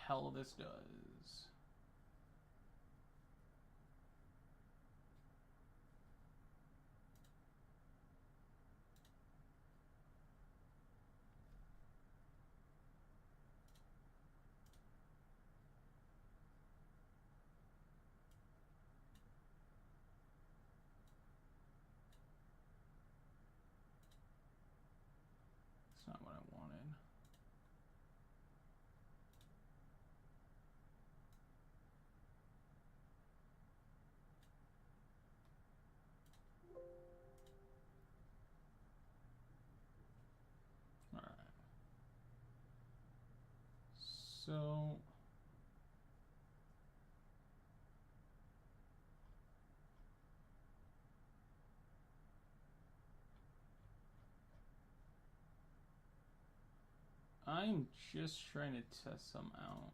hell this does. It's not what I wanted. All right. So I'm just trying to test some out.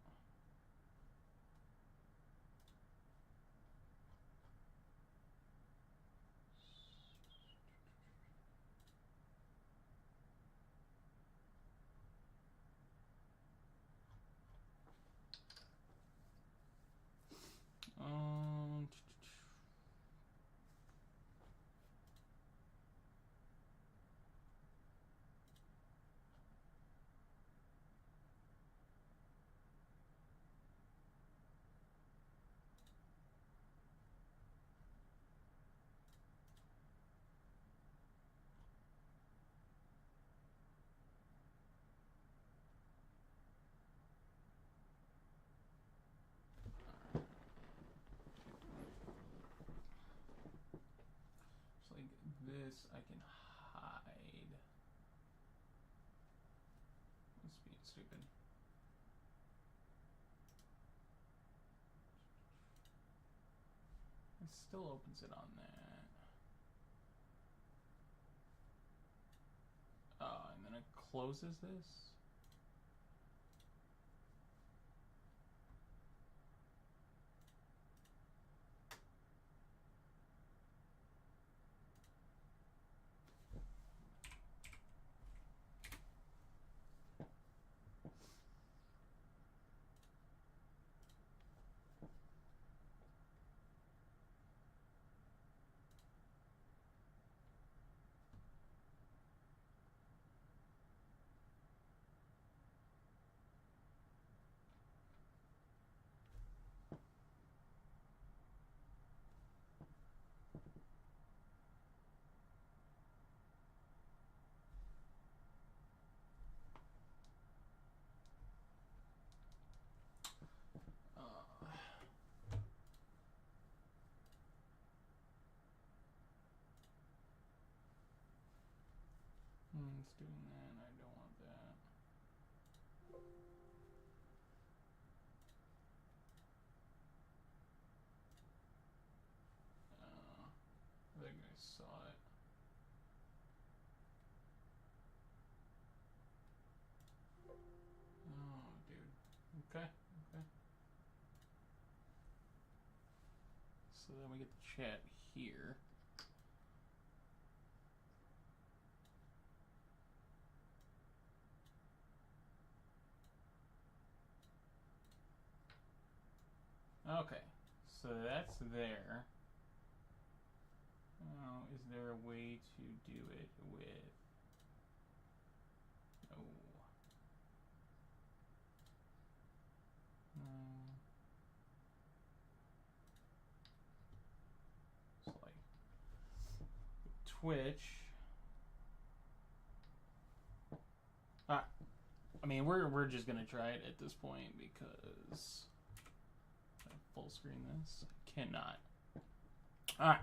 Um, it's like this I can hide. That's being stupid. It still opens it on that. And then it closes this. It's doing that, I don't want that. I think I saw it. Oh, dude. Okay, okay. So then we get the chat here. Okay, so that's there. Oh, is there a way to do it with... No. It's like... Twitch. I mean, we're just gonna try it at this point because... Full screen this. I cannot. Alright.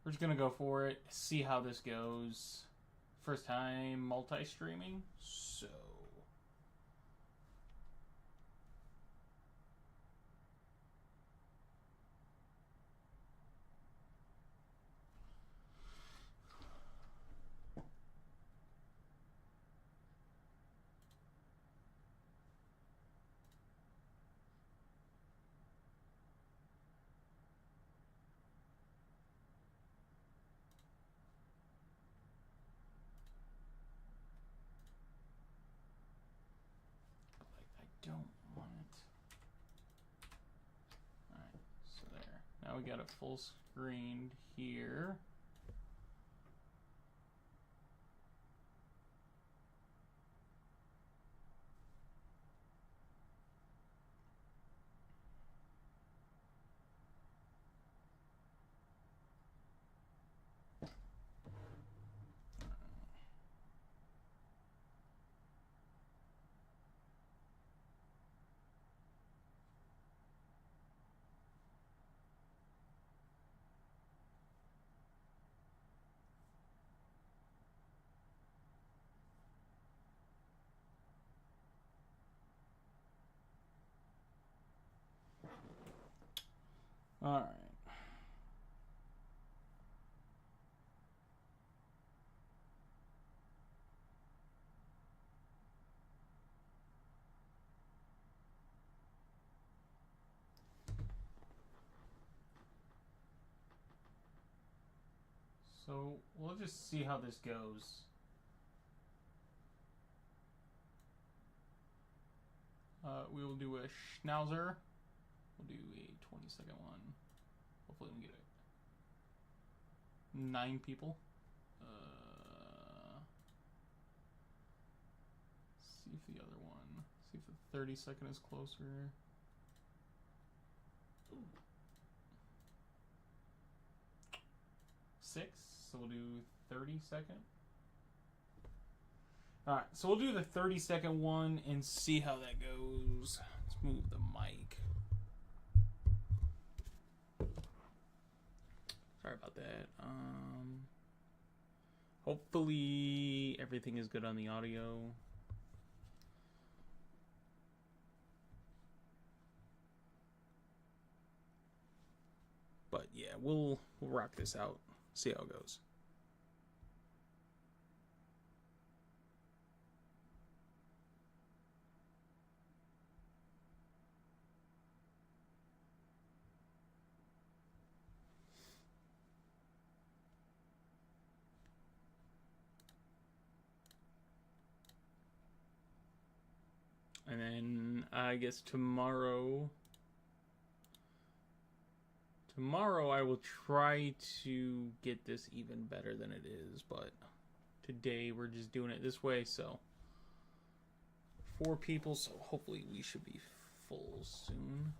We're just gonna go for it, see how this goes. First time multi-streaming, so... now we got it full screened here. All right. So we'll just see how this goes. We will do a Schnauzer. We'll do a 20-second one. Hopefully we can get it. 9 people. See if the other one. See if the 30-second is closer. Ooh. 6. So we'll do 30-second. Alright, so we'll do the 30-second one and see how that goes. Let's move the mic. Sorry about that. Hopefully everything is good on the audio. But yeah, we'll rock this out. See how it goes. And then I guess tomorrow I will try to get this even better than it is, but today we're just doing it this way, so 4 people, so hopefully we should be full soon.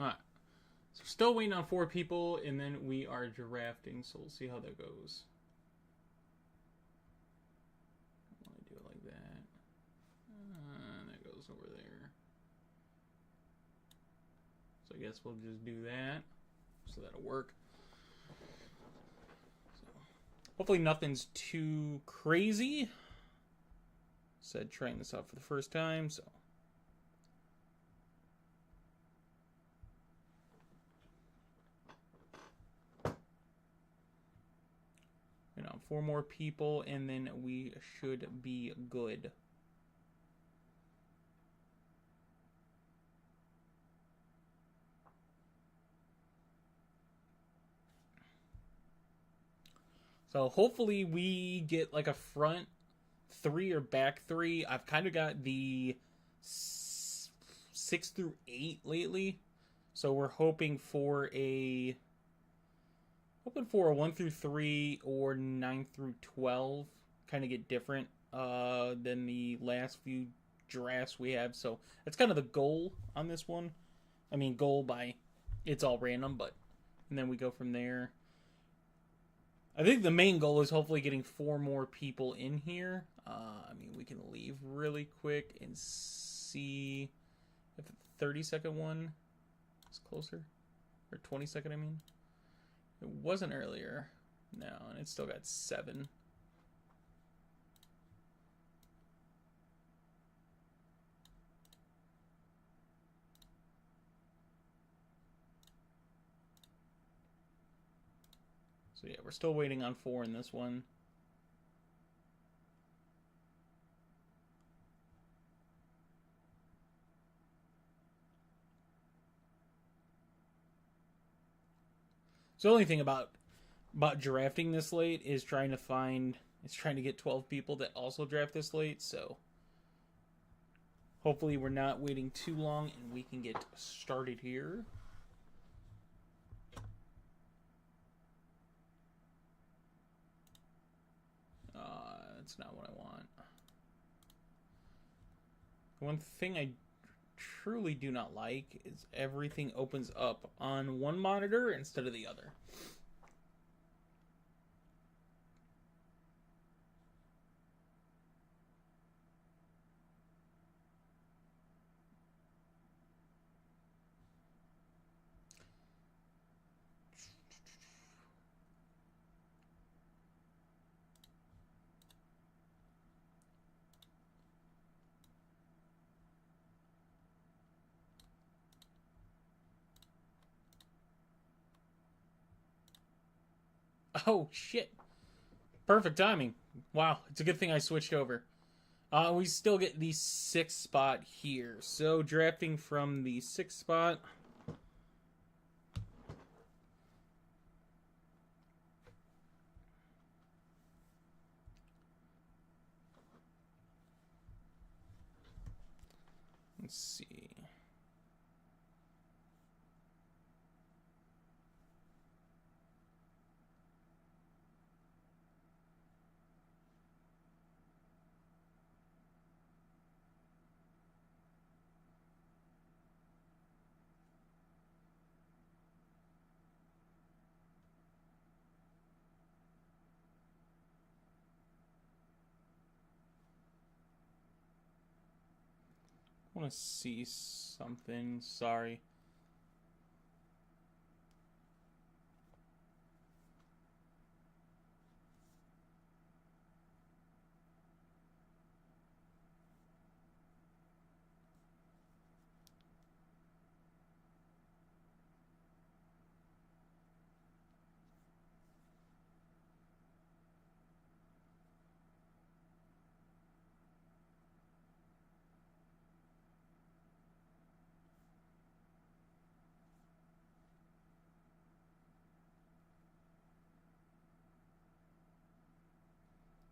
Alright, so still waiting on 4 people, and then we are drafting, so we'll see how that goes. I want to do it like that. And that goes over there. So I guess we'll just do that, so that'll work. So, hopefully nothing's too crazy. Said trying this out for the first time, so. You know, 4 more people, and then we should be good. So hopefully we get like a front 3 or back 3. I've kind of got the 6 through 8 lately, so we're hoping for a 1 through 3 or 9 through 12. Kind of get different than the last few drafts we have. So that's kind of the goal on this one. I mean, goal by it's all random, but and then we go from there. I think the main goal is hopefully getting 4 more people in here. I mean, we can leave really quick and see if the 30-second one is closer. Or 20-second, I mean. It wasn't earlier. No, and it's still got 7. So yeah, we're still waiting on 4 in this one. So the only thing about drafting this late is trying to get 12 people that also draft this late. So hopefully we're not waiting too long and we can get started here. That's not what I want. One thing I truly do not like is everything opens up on one monitor instead of the other. Oh, shit. Perfect timing. Wow, it's a good thing I switched over. We still get the 6th spot here. So, drafting from the 6th spot. Let's see. I want to see something. Sorry.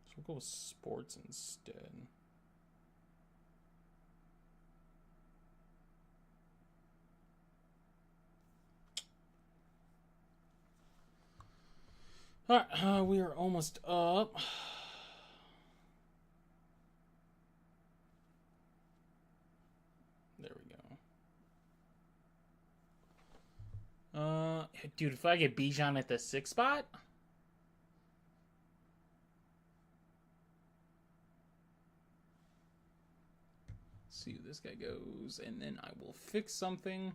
So we'll go with sports instead. Alright, we are almost up. There we go. Dude, if I get Bijan at the 6th spot... see who this guy goes, and then I will fix something.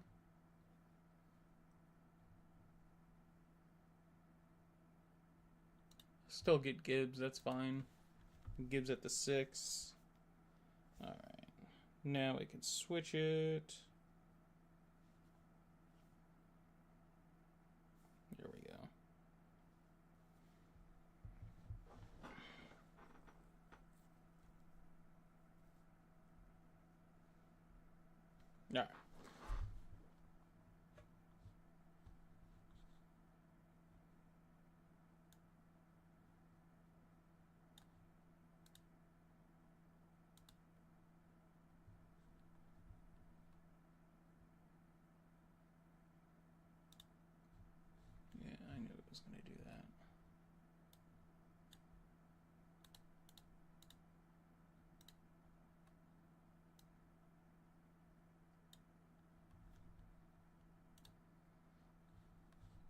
Still get Gibbs, that's fine. Gibbs at the 6. Alright. Now we can switch it. There we go. Alright. Yeah, I knew it was going to do that.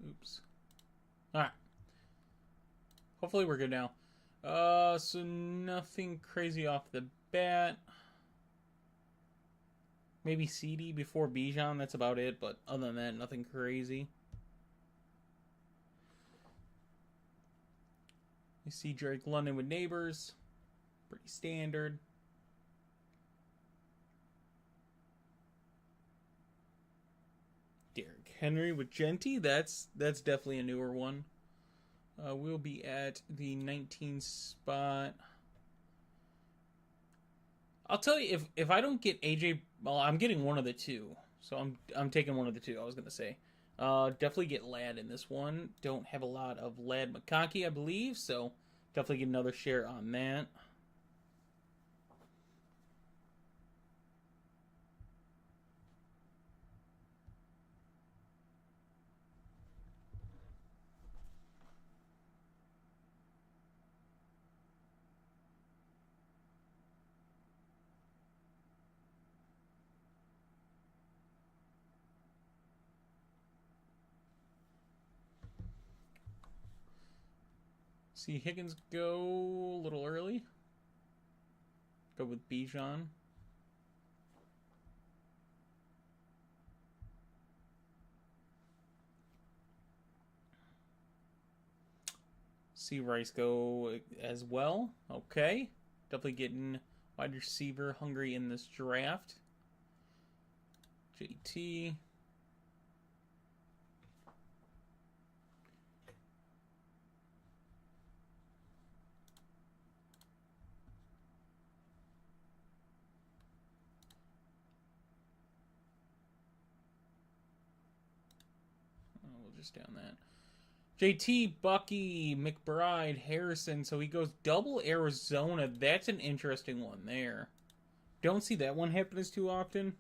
Oops. Alright. Hopefully we're good now. So nothing crazy off the bat. Maybe CD before Bijan, that's about it. But other than that, nothing crazy. You see Drake London with Neighbors. Pretty standard. Derrick Henry with Genty. That's definitely a newer one. We'll be at the 19 spot. I'll tell you, if I don't get AJ, well, I'm getting one of the two. So I'm taking one of the two. I was gonna say, Definitely get Ladd in this one. Don't have a lot of Ladd McConkey, I believe, so definitely get another share on that. See Higgins go a little early. Go with Bijan. See Rice go as well. Okay. Definitely getting wide receiver hungry in this draft. JT. We'll just down that. JT, Bucky, McBride, Harrison. So he goes double Arizona. That's an interesting one there. Don't see that one happen as too often.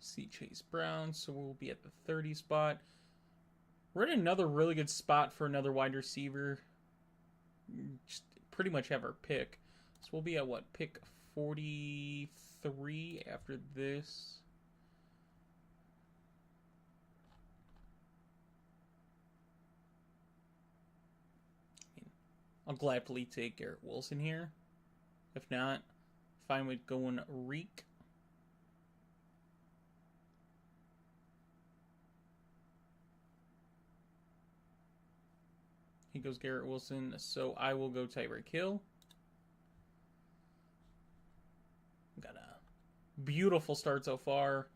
See Chase Brown. So we'll be at the 30 spot. We're in another really good spot for another wide receiver. Just pretty much have our pick. So we'll be at what? Pick 43 after this. I'll gladly take Garrett Wilson here. If not, fine with going Reek. He goes Garrett Wilson, so I will go Tyreek Hill. Got a beautiful start so far.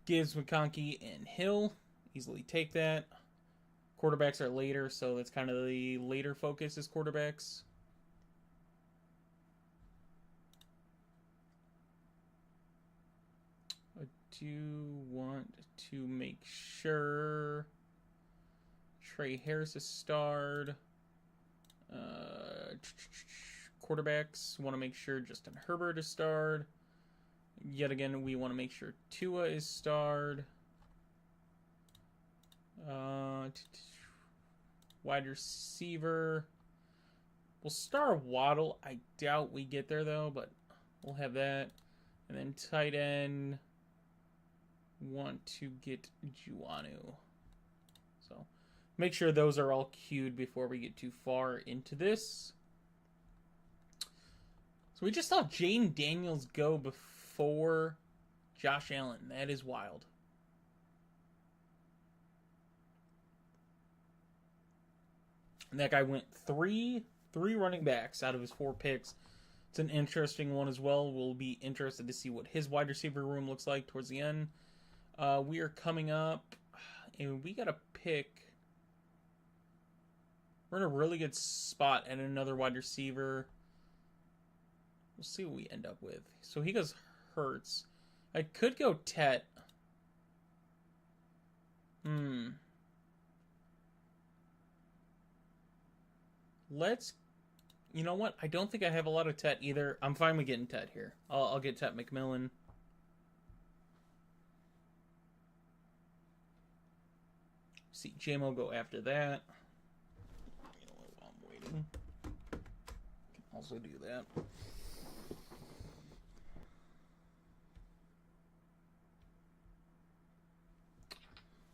Gibbs, McConkey, and Hill. Easily take that. Quarterbacks are later, so that's kind of the later focus is quarterbacks. I do want to make sure Trey Harris is starred. Quarterbacks want to make sure Justin Herbert is starred. Yet again, we want to make sure Tua is starred. Wide receiver. We'll star Waddle. I doubt we get there though, but we'll have that. And then tight end. Want to get Juanu. So make sure those are all queued before we get too far into this. So we just saw Jane Daniels go before Josh Allen. That is wild. And that guy went three running backs out of his 4 picks. It's an interesting one as well. We'll be interested to see what his wide receiver room looks like towards the end. We are coming up, and we got to pick. We're in a really good spot at another wide receiver. We'll see what we end up with. So he goes Hurts. I could go Tet. Let's. You know what? I don't think I have a lot of Tet either. I'm fine with getting Tet here. I'll get Tet McMillan. See JMO go after that. You know, while I'm waiting, can also do that.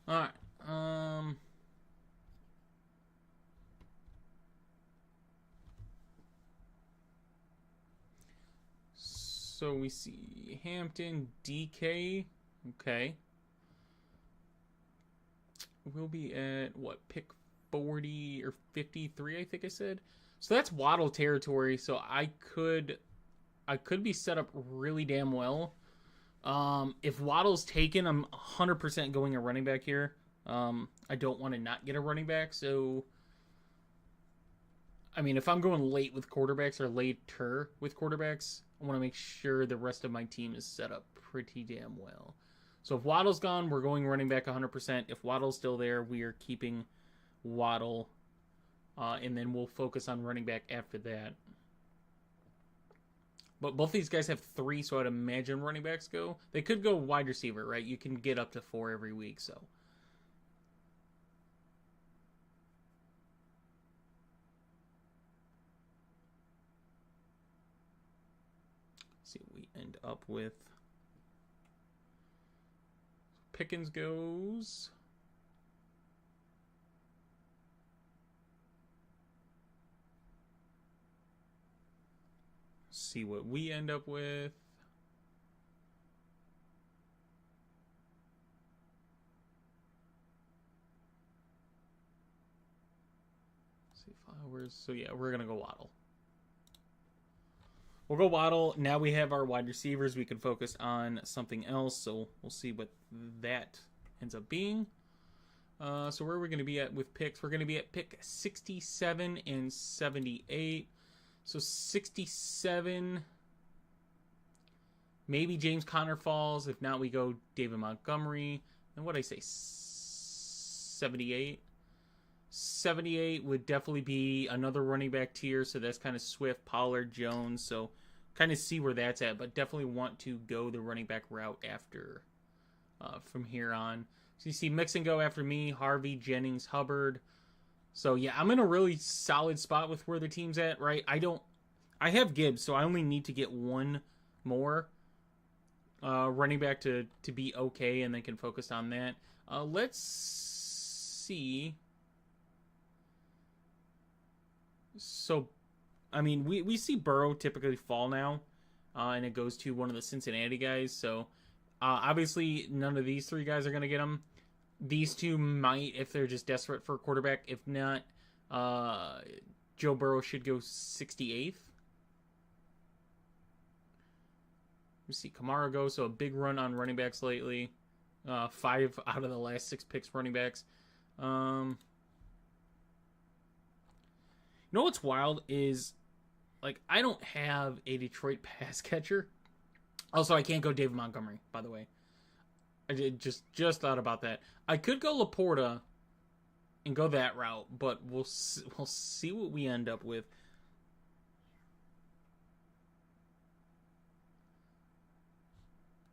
All right. So we see Hampton, DK. Okay. We'll be at what, pick 40 or 53, I think I said. So that's Waddle territory. So I could be set up really damn well. If Waddle's taken, I'm 100% going a running back here. I I don't want to not get a running back. So, I mean, if I'm going late with quarterbacks or later with quarterbacks, I want to make sure the rest of my team is set up pretty damn well. So if Waddle's gone, we're going running back 100%. If Waddle's still there, we are keeping Waddle. And then we'll focus on running back after that. But both these guys have 3, so I'd imagine running backs go. They could go wide receiver, right? You can get up to 4 every week, so. Let's see what we end up with. Pickens goes. See what we end up with. See Flowers. So yeah, we're gonna go Waddle. We'll go Waddle. Now we have our wide receivers. We can focus on something else. So we'll see what that ends up being. So where are we going to be at with picks? We're going to be at pick 67 and 78. So 67, maybe James Conner falls. If not, we go David Montgomery. And what did I say? 78? 78 would definitely be another running back tier. So that's kind of Swift, Pollard, Jones. So kind of see where that's at. But definitely want to go the running back route after from here on. So you see Mixon go after me, Harvey, Jennings, Hubbard. So yeah, I'm in a really solid spot with where the team's at, right? I have Gibbs, so I only need to get one more running back to be okay, and then can focus on that. Let's see. So, I mean, we see Burrow typically fall now, and it goes to one of the Cincinnati guys. So, obviously, none of these 3 guys are going to get him. These 2 might if they're just desperate for a quarterback. If not, Joe Burrow should go 68th. We see Kamara go, so a big run on running backs lately. 5 out of the last 6 picks running backs. You know what's wild is, like, I don't have a Detroit pass catcher. Also, I can't go David Montgomery, by the way. I did just thought about that. I could go Laporta and go that route, but we'll see what we end up with.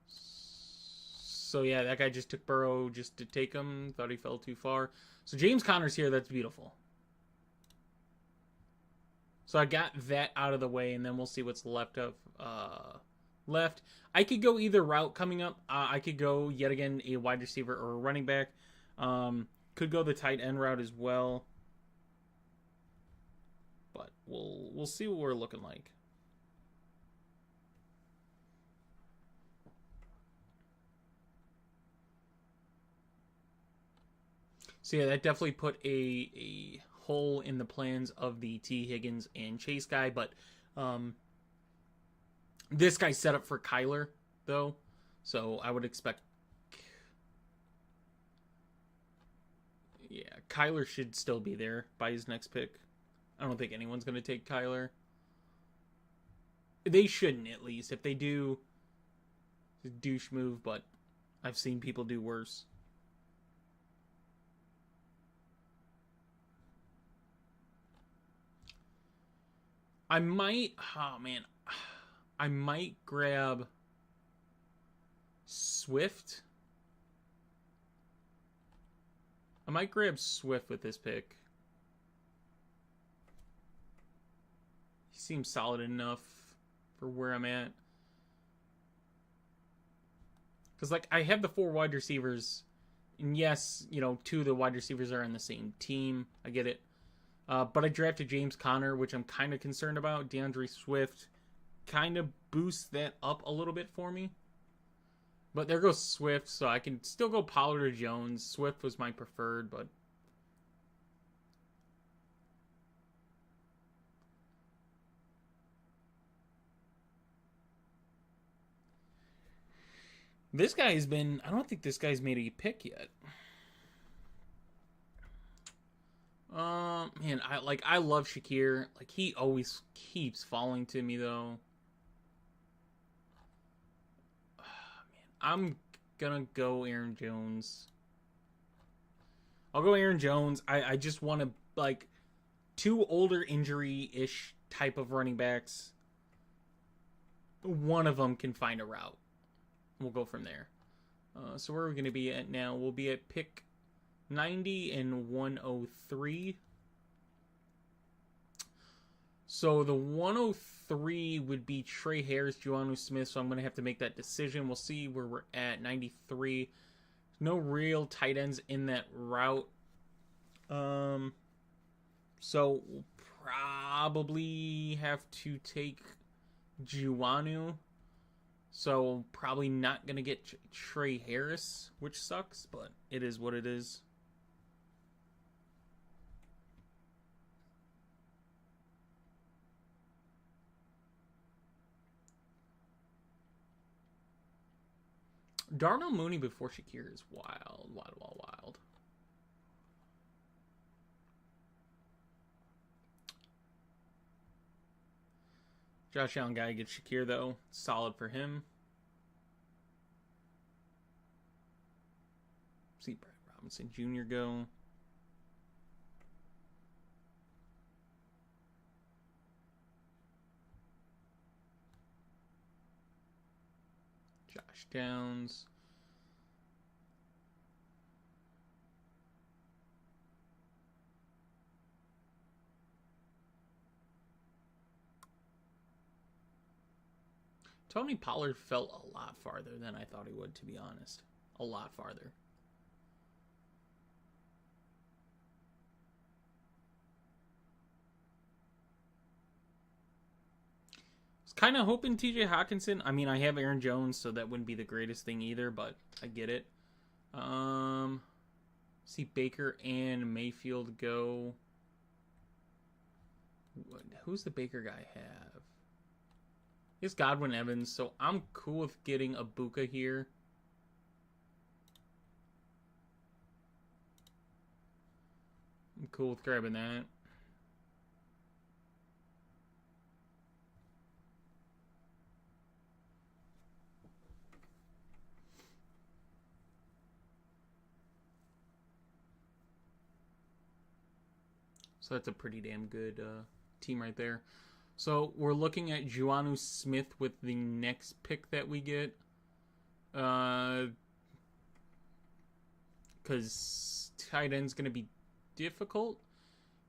So yeah, that guy just took Burrow just to take him. Thought he fell too far. So James Conner's here. That's beautiful. So I got that out of the way, and then we'll see what's left of left. I could go either route coming up. I could go yet again a wide receiver or a running back. Could go the tight end route as well. But we'll see what we're looking like. So yeah, that definitely put a hole in the plans of the T. Higgins and Chase guy, but this guy's set up for Kyler, though, so I would expect... Yeah, Kyler should still be there by his next pick. I don't think anyone's going to take Kyler. They shouldn't, at least. If they do, it's a douche move, but I've seen people do worse. I might grab Swift. I might grab Swift with this pick. He seems solid enough for where I'm at. Because, like, I have the 4 wide receivers. And yes, 2 of the wide receivers are on the same team. I get it. But I drafted James Conner, which I'm kind of concerned about. DeAndre Swift kind of boosts that up a little bit for me. But there goes Swift, so I can still go Pollard or Jones. Swift was my preferred, but... This guy has been... I don't think this guy's made a pick yet. Man, I love Shakir. Like, he always keeps falling to me though. Man, I'm gonna go Aaron Jones. I'll go Aaron Jones. I just want to, like, two older injury-ish type of running backs. One of them can find a route. We'll go from there. So where are we going to be at now? We'll be at pick 90 and 103. So the 103 would be Trey Harris, Juanu Smith, so I'm going to have to make that decision. We'll see where we're at. 93. No real tight ends in that route. So we'll probably have to take Juanu. So probably not going to get Trey Harris, which sucks, but it is what it is. Darnell Mooney before Shakir is wild. Josh Allen guy gets Shakir, though. Solid for him. See Brad Robinson Jr. go. Josh Downs. Tony Pollard fell a lot farther than I thought he would, to be honest. A lot farther. I was kind of hoping TJ Hawkinson. I mean, I have Aaron Jones, so that wouldn't be the greatest thing either, but I get it. See Baker and Mayfield go. Who's the Baker guy have? It's Godwin Evans, so I'm cool with getting Ibuka here. I'm cool with grabbing that. So that's a pretty damn good team right there. So we're looking at Juanu Smith with the next pick that we get. Because tight end's going to be difficult.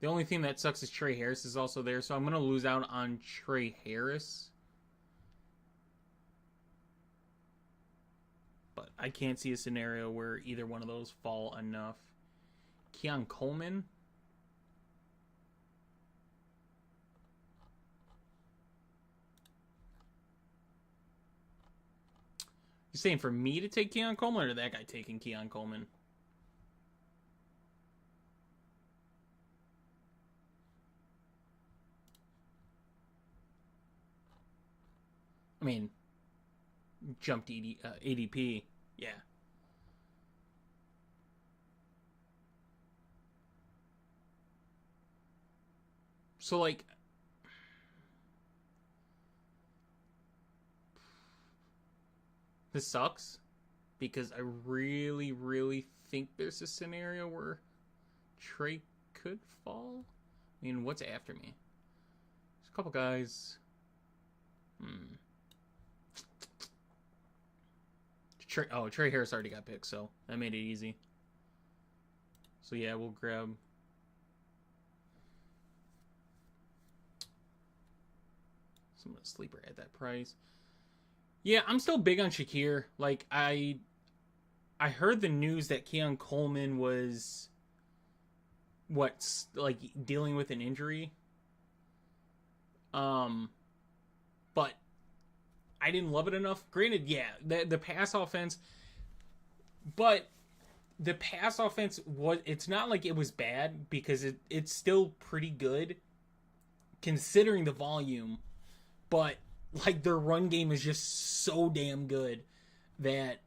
The only thing that sucks is Trey Harris is also there. So I'm going to lose out on Trey Harris. But I can't see a scenario where either one of those fall enough. Keon Coleman. You saying for me to take Keon Coleman, or that guy taking Keon Coleman? I mean, jumped ADP, yeah. So, like, this sucks because I really, really think there's a scenario where Trey could fall. I mean, what's after me? There's a couple guys. Trey Harris already got picked, so that made it easy. So yeah, we'll grab. Some sleeper at that price. Yeah, I'm still big on Shakir. Like, I heard the news that Keon Coleman was dealing with an injury. But I didn't love it enough. Granted, yeah, the pass offense, but the pass offense it's not like it was bad because it's still pretty good considering the volume, but like their run game is just so damn good that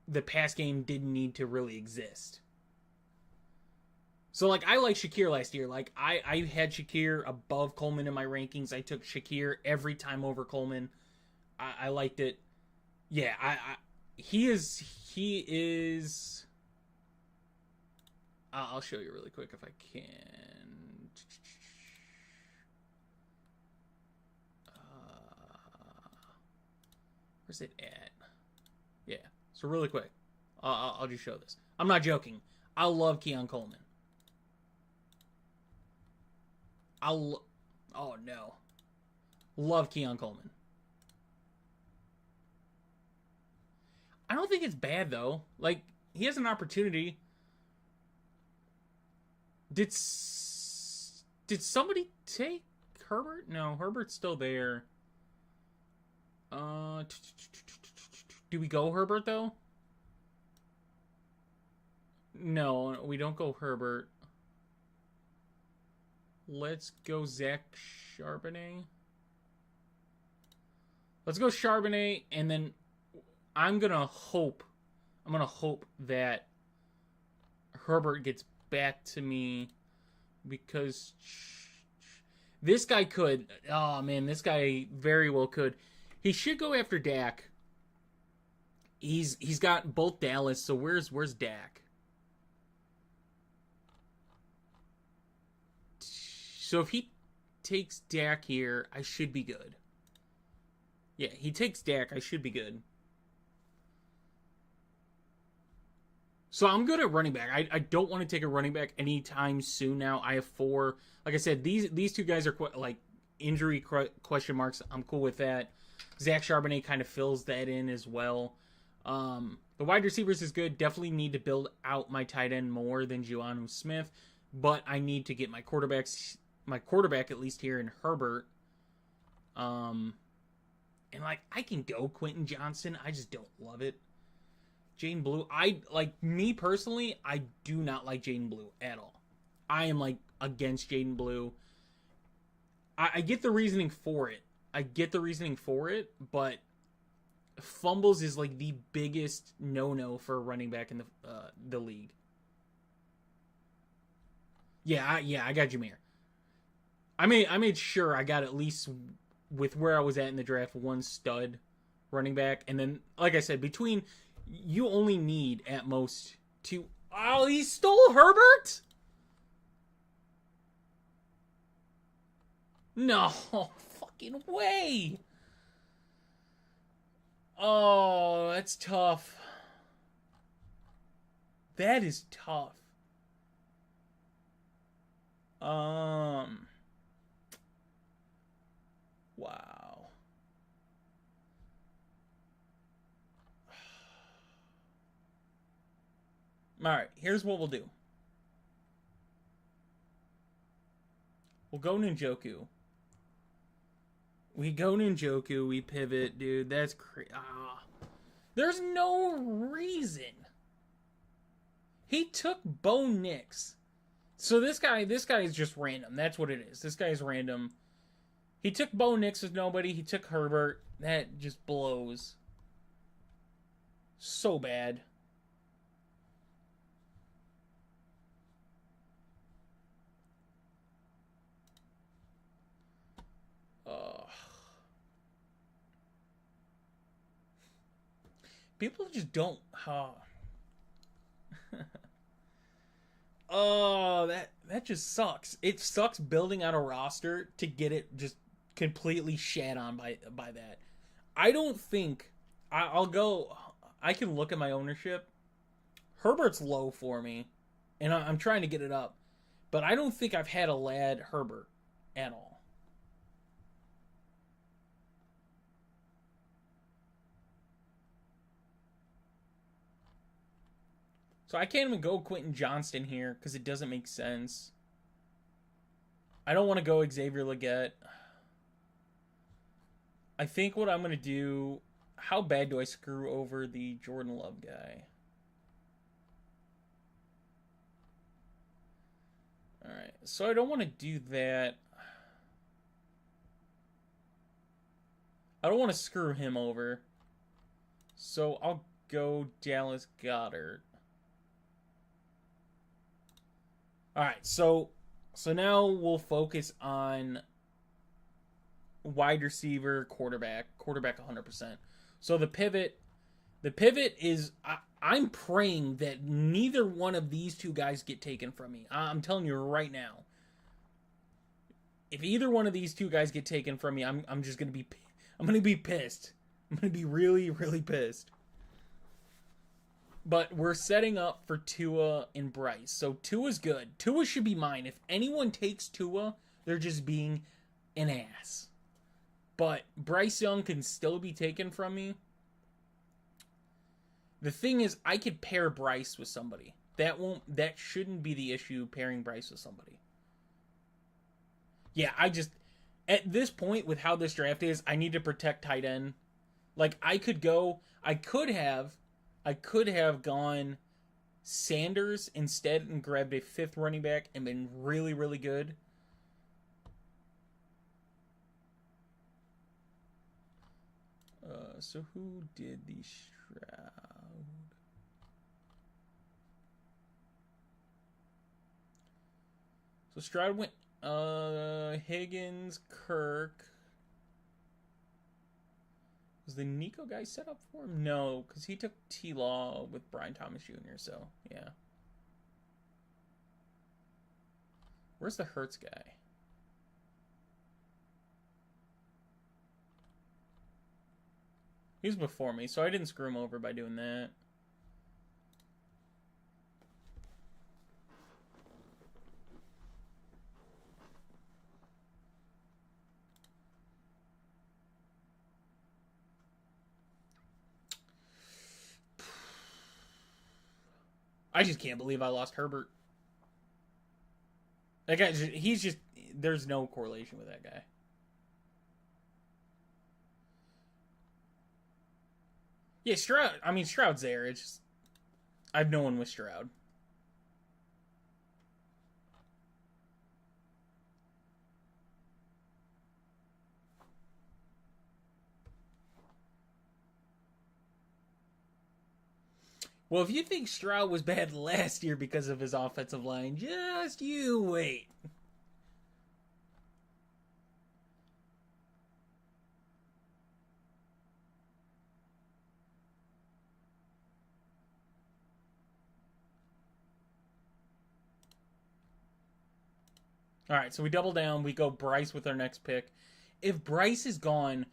the pass game didn't need to really exist. So, like, I liked Shakir last year. Like, I had Shakir above Coleman in my rankings. I took Shakir every time over Coleman. I liked it. Yeah, he is. I'll show you really quick if I can. Where's it at? Yeah. So really quick, I'll just show this. I'm not joking. I love Keon Coleman. Oh no, love Keon Coleman. I don't think it's bad though. Like, he has an opportunity. Did somebody take Herbert? No, Herbert's still there. Do we go Herbert though? No, we don't go Herbert. Let's go Zach Charbonnet. Let's go Charbonnet, and then I'm gonna hope that Herbert gets back to me, because this guy could. Oh man, this guy very well could. He should go after Dak. He's got both Dallas. So where's Dak? So if he takes Dak here, I should be good. Yeah, he takes Dak, I should be good. So I'm good at running back. I don't want to take a running back anytime soon now. I have 4. Like I said, these two guys are like injury question marks. I'm cool with that. Zach Charbonnet kind of fills that in as well. The wide receivers is good. Definitely need to build out my tight end more than Juanu Smith. But I need to get my quarterback at least here in Herbert. And like, I can go Quentin Johnston. I just don't love it. Jaden Blue, me personally, I do not like Jaden Blue at all. I am like against Jaden Blue. I get the reasoning for it. But fumbles is like the biggest no-no for a running back in the league. Yeah, I got Jameer. I made sure I got at least, with where I was at in the draft, 1 stud running back, and then, like I said, you only need at most 2. Oh, he stole Herbert? No fucking way. Oh, that's tough. That is tough. Wow. Alright, here's what we'll do. We'll go Ninjoku. We pivot, dude. That's crazy. There's no reason. He took Bo Nix. So this guy is just random. That's what it is. This guy is random. He took Bo Nix with nobody. He took Herbert. That just blows. So bad. People just don't. Oh, that just sucks. It sucks building out a roster to get it just completely shat on by that. I don't think I'll go. I can look at my ownership. Herbert's low for me, and I'm trying to get it up, but I don't think I've had a lad Herbert at all. So I can't even go Quentin Johnston here because it doesn't make sense. I don't want to go Xavier Legette. I think what I'm going to do... How bad do I screw over the Jordan Love guy? Alright, so I don't want to do that. I don't want to screw him over. So I'll go Dallas Goedert. All right, so now we'll focus on wide receiver, quarterback 100%. So the pivot is I'm praying that neither one of these two guys get taken from me. I'm telling you right now. If either one of these two guys get taken from me, I'm just gonna be pissed. I'm gonna be really, really pissed. But we're setting up for Tua and Bryce. So Tua's good. Tua should be mine. If anyone takes Tua, they're just being an ass. But Bryce Young can still be taken from me. The thing is, I could pair Bryce with somebody. That shouldn't be the issue, pairing Bryce with somebody. Yeah, at this point with how this draft is, I need to protect tight end. Like I could have gone Sanders instead and grabbed a 5th running back and been really, really good. So who did the Stroud? So Stroud went Higgins, Kirk. Was the Nico guy set up for him? No, because he took T-Law with Brian Thomas Jr., so yeah. Where's the Hurts guy? He was before me, so I didn't screw him over by doing that. I just can't believe I lost Herbert. That guy, there's no correlation with that guy. Yeah, Stroud's there. It's just, I've no one with Stroud. Well, if you think Stroud was bad last year because of his offensive line, just you wait. All right, so we double down. We go Bryce with our next pick. If Bryce is gone,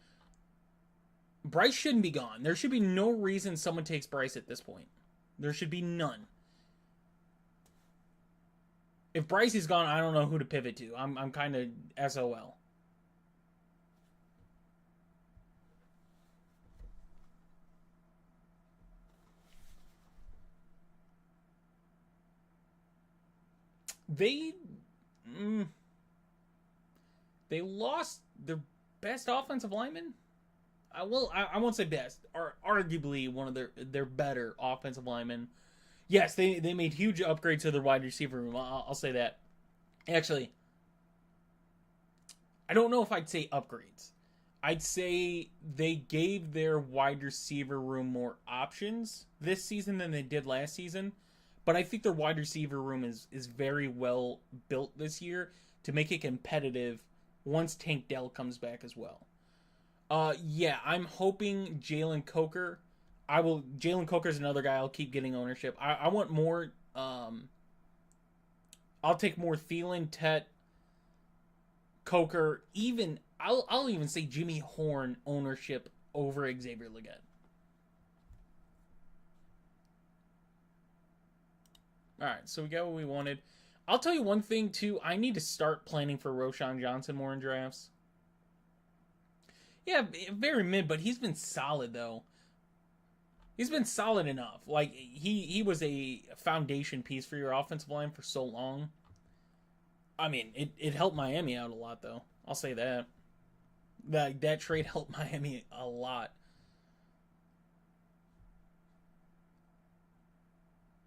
Bryce shouldn't be gone. There should be no reason someone takes Bryce at this point. There should be none. If Bryce is gone, I don't know who to pivot to. I'm kind of SOL. They lost their best offensive lineman. I won't say best, or arguably one of their better offensive linemen. Yes, they made huge upgrades to their wide receiver room. I'll say that. Actually, I don't know if I'd say upgrades. I'd say they gave their wide receiver room more options this season than they did last season. But I think their wide receiver room is very well built this year to make it competitive once Tank Dell comes back as well. Yeah, I'm hoping Jalen Coker. Jalen Coker is another guy I'll keep getting ownership. I want more. I'll take more Thielen, Tet, Coker. Even I'll even say Jimmy Horn ownership over Xavier Legette. All right, so we got what we wanted. I'll tell you one thing too. I need to start planning for Roschon Johnson more in drafts. Yeah, very mid, but he's been solid though. He's been solid enough. Like he was a foundation piece for your offensive line for so long. I mean, it helped Miami out a lot though. I'll say that. That trade helped Miami a lot.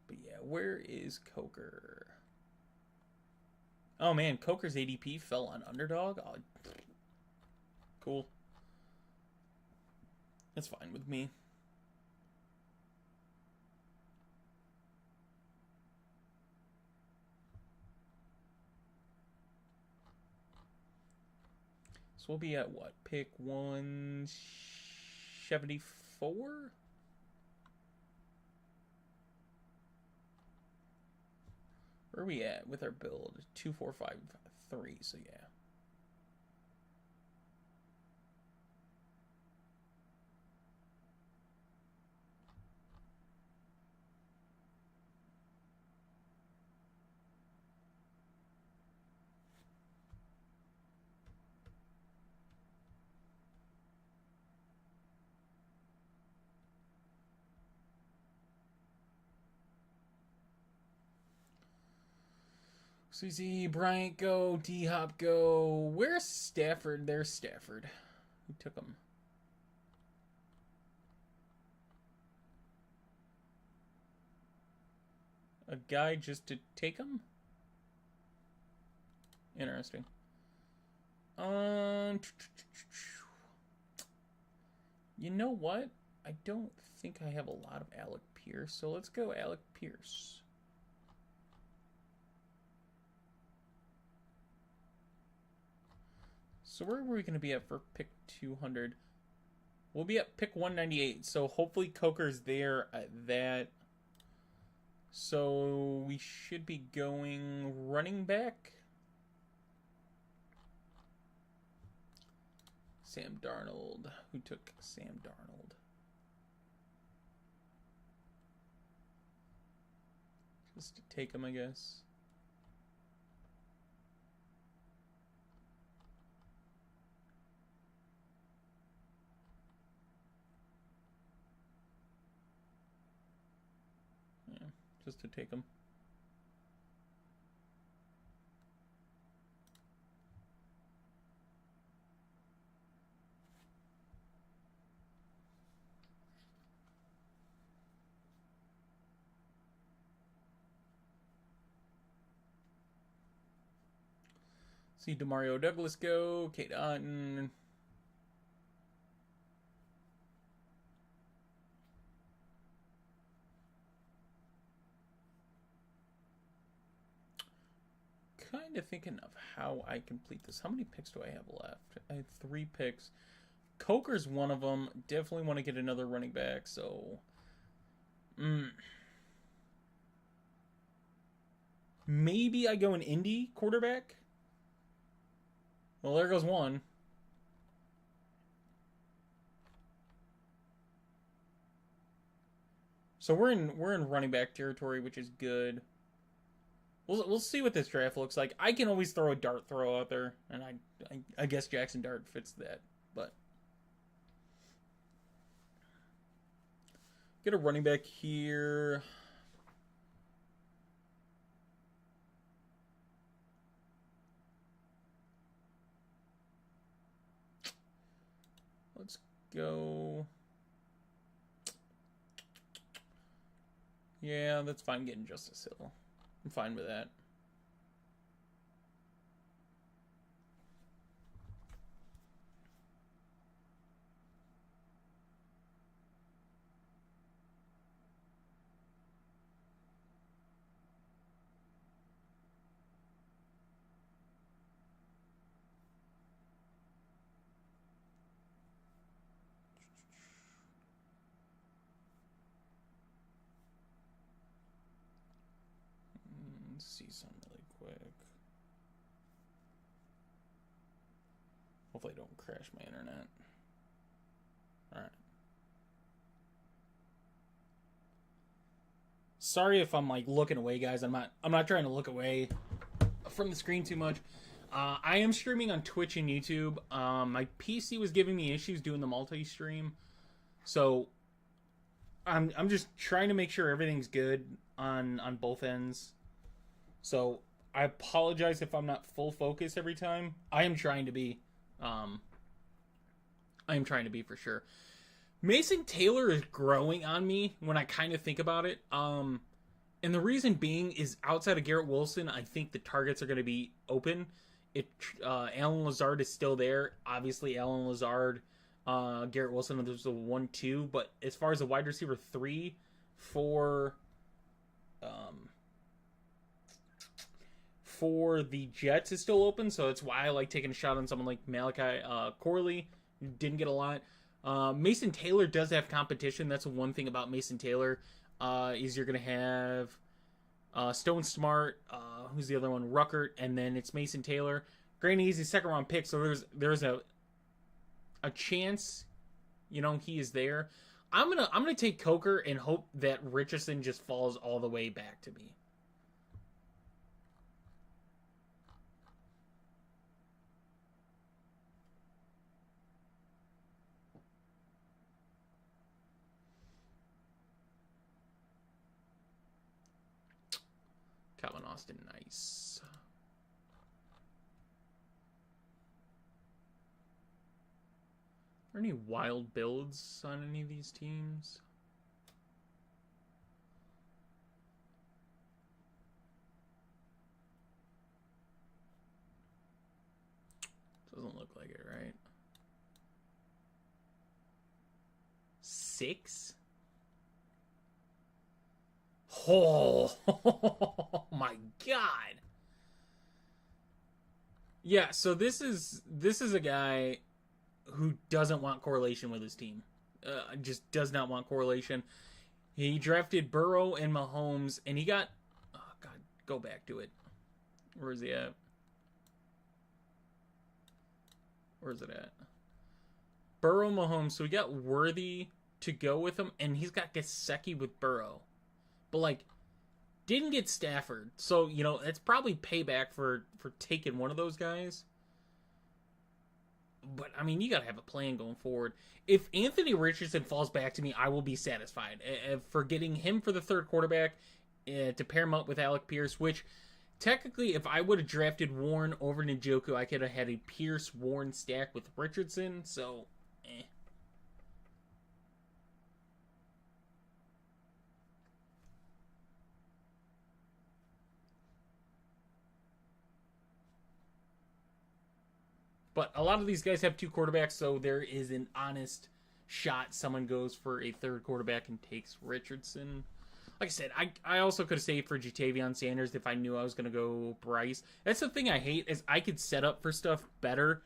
But yeah, where is Coker? Oh man, Coker's ADP fell on underdog. Oh, cool. That's fine with me. we'll be at what? Pick 174? Where are we at with our build? 2453, so yeah. Susie, Bryant go, D-Hop go. Where's Stafford? There's Stafford. Who took him? A guy just to take him? Interesting. You know what? I don't think I have a lot of Alec Pierce, so let's go Alec Pierce. So where were we going to be at for pick 200? We'll be at pick 198, so hopefully Coker's there at that. So we should be going running back. Sam Darnold. Who took Sam Darnold? Just to take him, I guess. Yeah, just to take him. See Demario Douglas go, Kate Otten. Kind of thinking of how I complete this. How many picks do I have left? I have 3 picks. Coker's one of them. Definitely want to get another running back, so... Maybe I go an Indy quarterback? Well, there goes one. So we're in running back territory, which is good. We'll see what this draft looks like. I can always throw a dart throw out there, and I guess Jackson Dart fits that. But get a running back here. Let's go. Yeah, that's fine getting Justice Hill. I'm fine with that. See something really quick. Hopefully I don't crash my internet. Alright. Sorry if I'm like looking away, guys. I'm not trying to look away from the screen too much. I am streaming on Twitch and YouTube. My PC was giving me issues doing the multi-stream. So I'm just trying to make sure everything's good on both ends. So I apologize if I'm not full focus every time. I am trying to be. I am trying to be for sure. Mason Taylor is growing on me when I kind of think about it. And the reason being is outside of Garrett Wilson, I think the targets are going to be open. Alan Lazard is still there. Obviously, Alan Lazard, Garrett Wilson, there's a 1-2. But as far as a wide receiver 3, 4... for the Jets is still open, so that's why I like taking a shot on someone like Malachi Corley. Didn't get a lot. Mason Taylor does have competition. That's one thing about Mason Taylor is you're going to have Stone Smart, who's the other one, Ruckert, and then it's Mason Taylor. Granted, he's a second-round pick, so there's a chance, he is there. I'm gonna take Coker and hope that Richardson just falls all the way back to me. Calvin Austin, nice. Are there any wild builds on any of these teams? Doesn't look like it, right? 6? Oh, my God. Yeah, so this is a guy who doesn't want correlation with his team. Just does not want correlation. He drafted Burrow and Mahomes, and he got... Oh, God, go back to it. Where is he at? Where is it at? Burrow, Mahomes. So he got Worthy to go with him, and he's got Gesicki with Burrow. But, didn't get Stafford. So, it's probably payback for taking one of those guys. But, you got to have a plan going forward. If Anthony Richardson falls back to me, I will be satisfied. For getting him for the third quarterback to pair him up with Alec Pierce, which, technically, if I would have drafted Warren over Njoku, I could have had a Pierce-Warren stack with Richardson. So, But a lot of these guys have 2 quarterbacks, so there is an honest shot someone goes for a third quarterback and takes Richardson. Like I said, I also could have saved for Jatavion Sanders if I knew I was going to go Bryce. That's the thing I hate, is I could set up for stuff better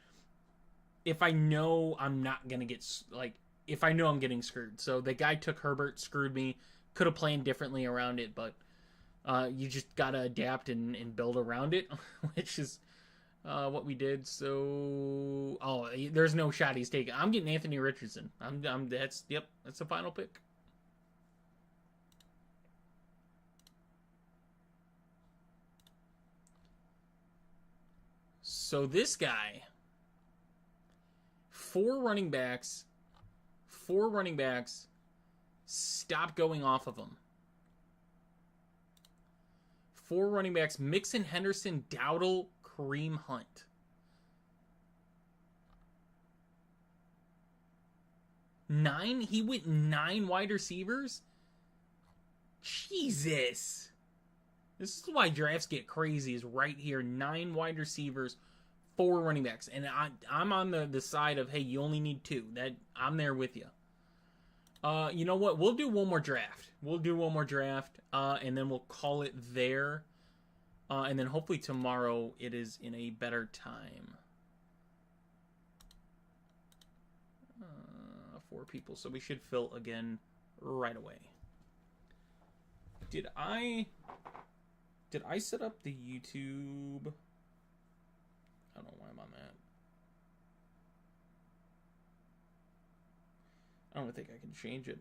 if I know I'm not going to get, if I know I'm getting screwed. So the guy took Herbert, screwed me. Could have planned differently around it, but you just got to adapt and build around it, which is... what we did. So, there's no shot he's taking. I'm getting Anthony Richardson. That's the final pick. So this guy, 4 running backs, stop going off of him. 4 running backs, Mixon, Henderson, Dowdle, Kareem Hunt. 9? He went 9 wide receivers? Jesus. This is why drafts get crazy, is right here. 9 wide receivers, 4 running backs. And I'm on the side of, hey, you only need 2. I'm there with you. You know what? We'll do one more draft. And then we'll call it there. And then hopefully tomorrow it is in a better time. 4 people, so we should fill again right away. Did I set up the YouTube? I don't know why I'm on that. I don't think I can change it.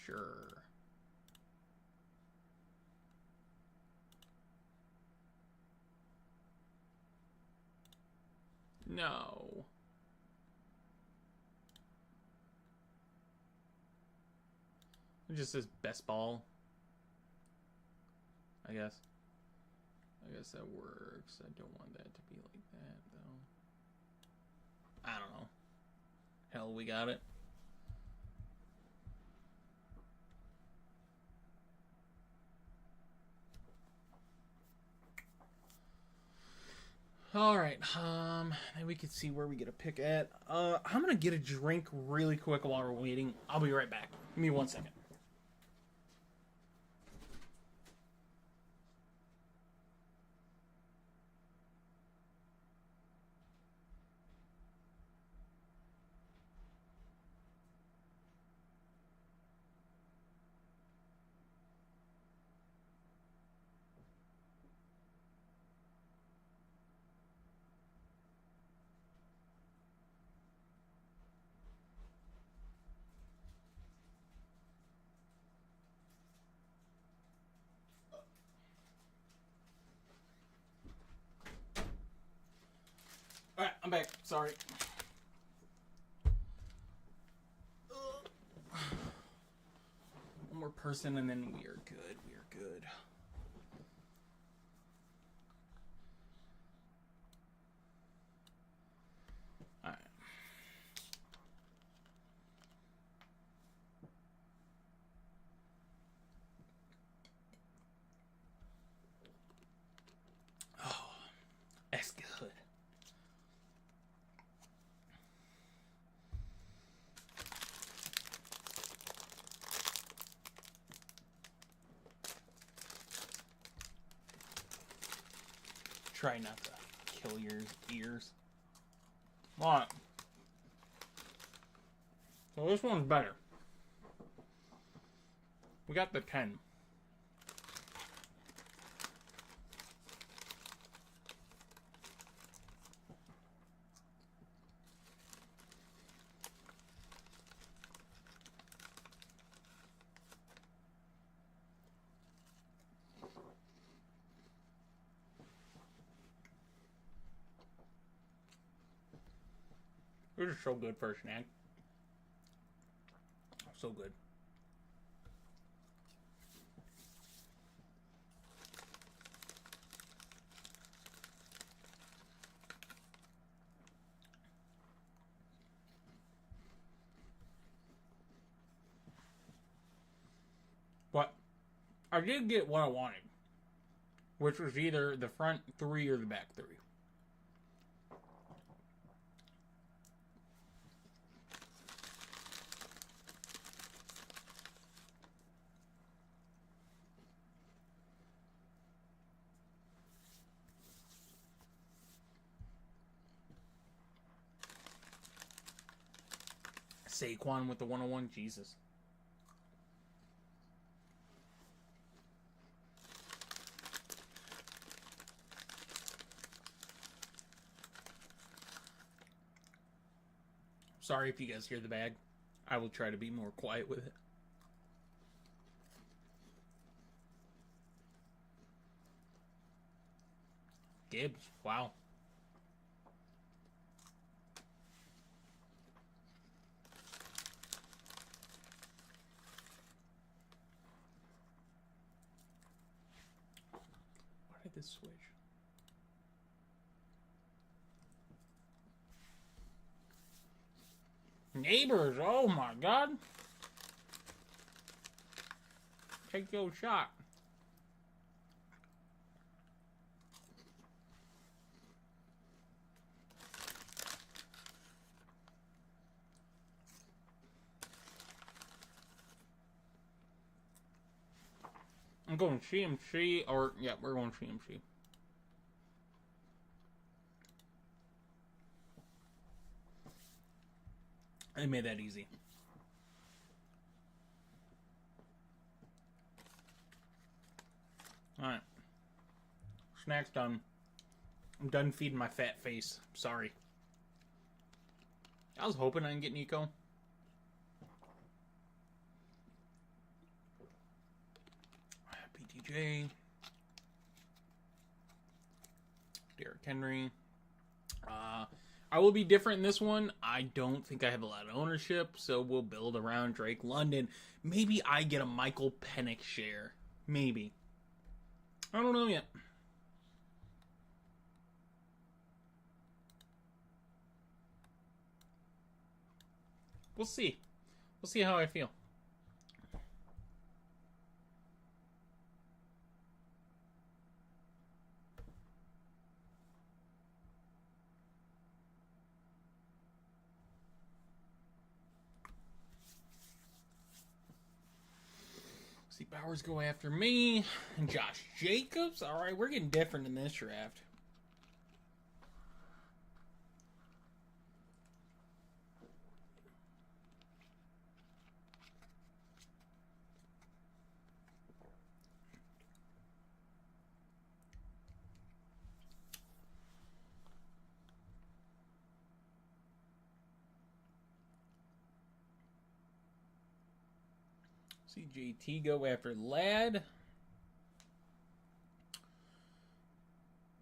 Sure. No. It just says Bestball. I guess that works. I don't want that to be like that, though. I don't know. Hell, we got it. All right. Then we can see where we get a pick at. I'm gonna get a drink really quick while we're waiting. I'll be right back. Give me 1 second. All right, I'm back. Sorry. One more person, and then we are good. We are good. All right. Oh, that's good. Try not to kill your ears. Alright. So this one's better. We got the 10. This is so good for a snack. So good. But I did get what I wanted, which was either the front 3 or the back 3. Saquon with the 101, Jesus. Sorry if you guys hear the bag. I will try to be more quiet with it. Gibbs, wow. Why did this switch? Neighbors, oh my god. Take your shot. I'm going CMC, or, yeah, we're going CMC. They made that easy. Alright. Snack's done. I'm done feeding my fat face. Sorry. I was hoping I can get Nico. PTJ. Derrick Henry. I will be different in this one. I don't think I have a lot of ownership, so we'll build around Drake London. Maybe I get a Michael Penix share. Maybe. I don't know yet. We'll see. We'll see how I feel. Bowers go after me. And Josh Jacobs. All right, we're getting different in this draft. See JT go after Ladd.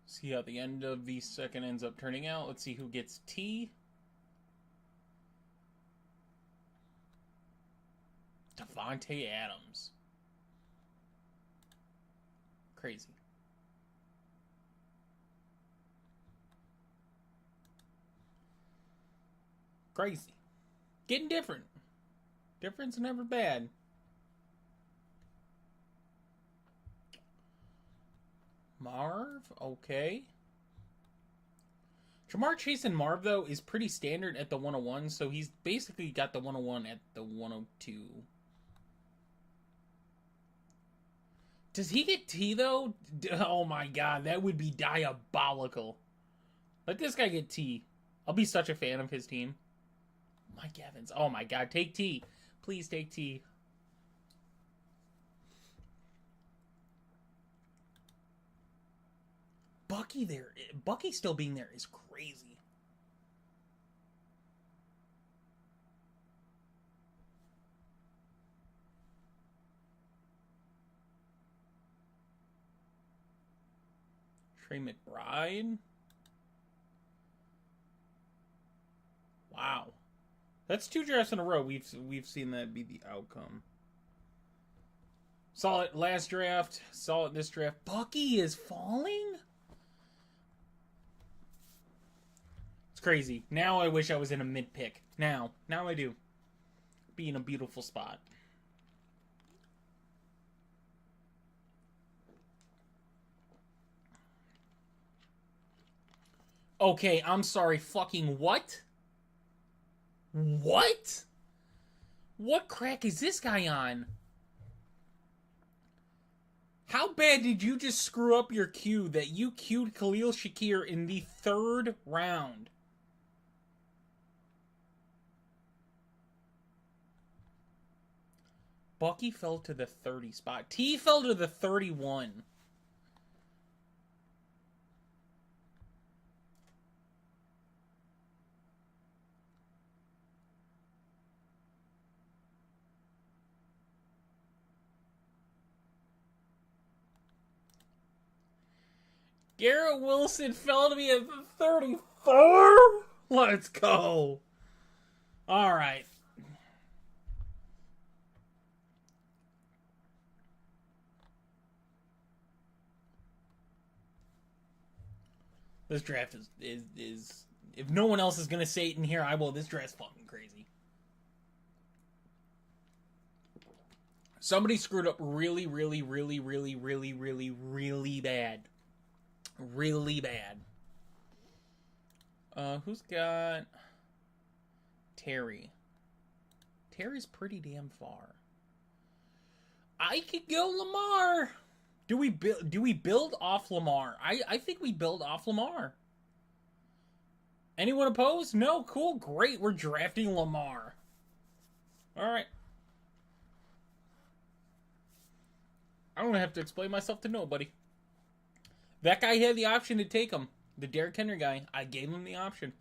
See how the end of the second ends up turning out. Let's see who gets T. Devontae Adams. Crazy. Crazy. Getting different. Difference never bad. Marv, okay. Jamar Chase and Marv, though, is pretty standard at the 101, so he's basically got the 101 at the 102. Does he get T, though? Oh, my God, that would be diabolical. Let this guy get T. I'll be such a fan of his team. Mike Evans. Oh, my God, take T. Please take T. Bucky still being there is crazy. Trey McBride. Wow. That's 2 drafts in a row. We've seen that be the outcome. Saw it last draft. Saw it this draft. Bucky is falling? Crazy. Now I wish I was in a mid pick. Now I do. Be in a beautiful spot. Okay, I'm sorry. Fucking what? What? What crack is this guy on? How bad did you just screw up your queue that you queued Khalil Shakir in the 3rd round? Bucky fell to the 30 spot. T fell to the 31. Garrett Wilson fell to me at the 34? Let's go. All right. This draft is if no one else is going to say it in here, I will. This draft's fucking crazy. Somebody screwed up really, really, really, really, really, really, really bad. Really bad. Who's got Terry? Terry's pretty damn far. I could go Lamar. Do we build off Lamar? I think we build off Lamar. Anyone opposed? No? Cool. Great. We're drafting Lamar. All right. I don't have to explain myself to nobody. That guy had the option to take him. The Derrick Henry guy. I gave him the option.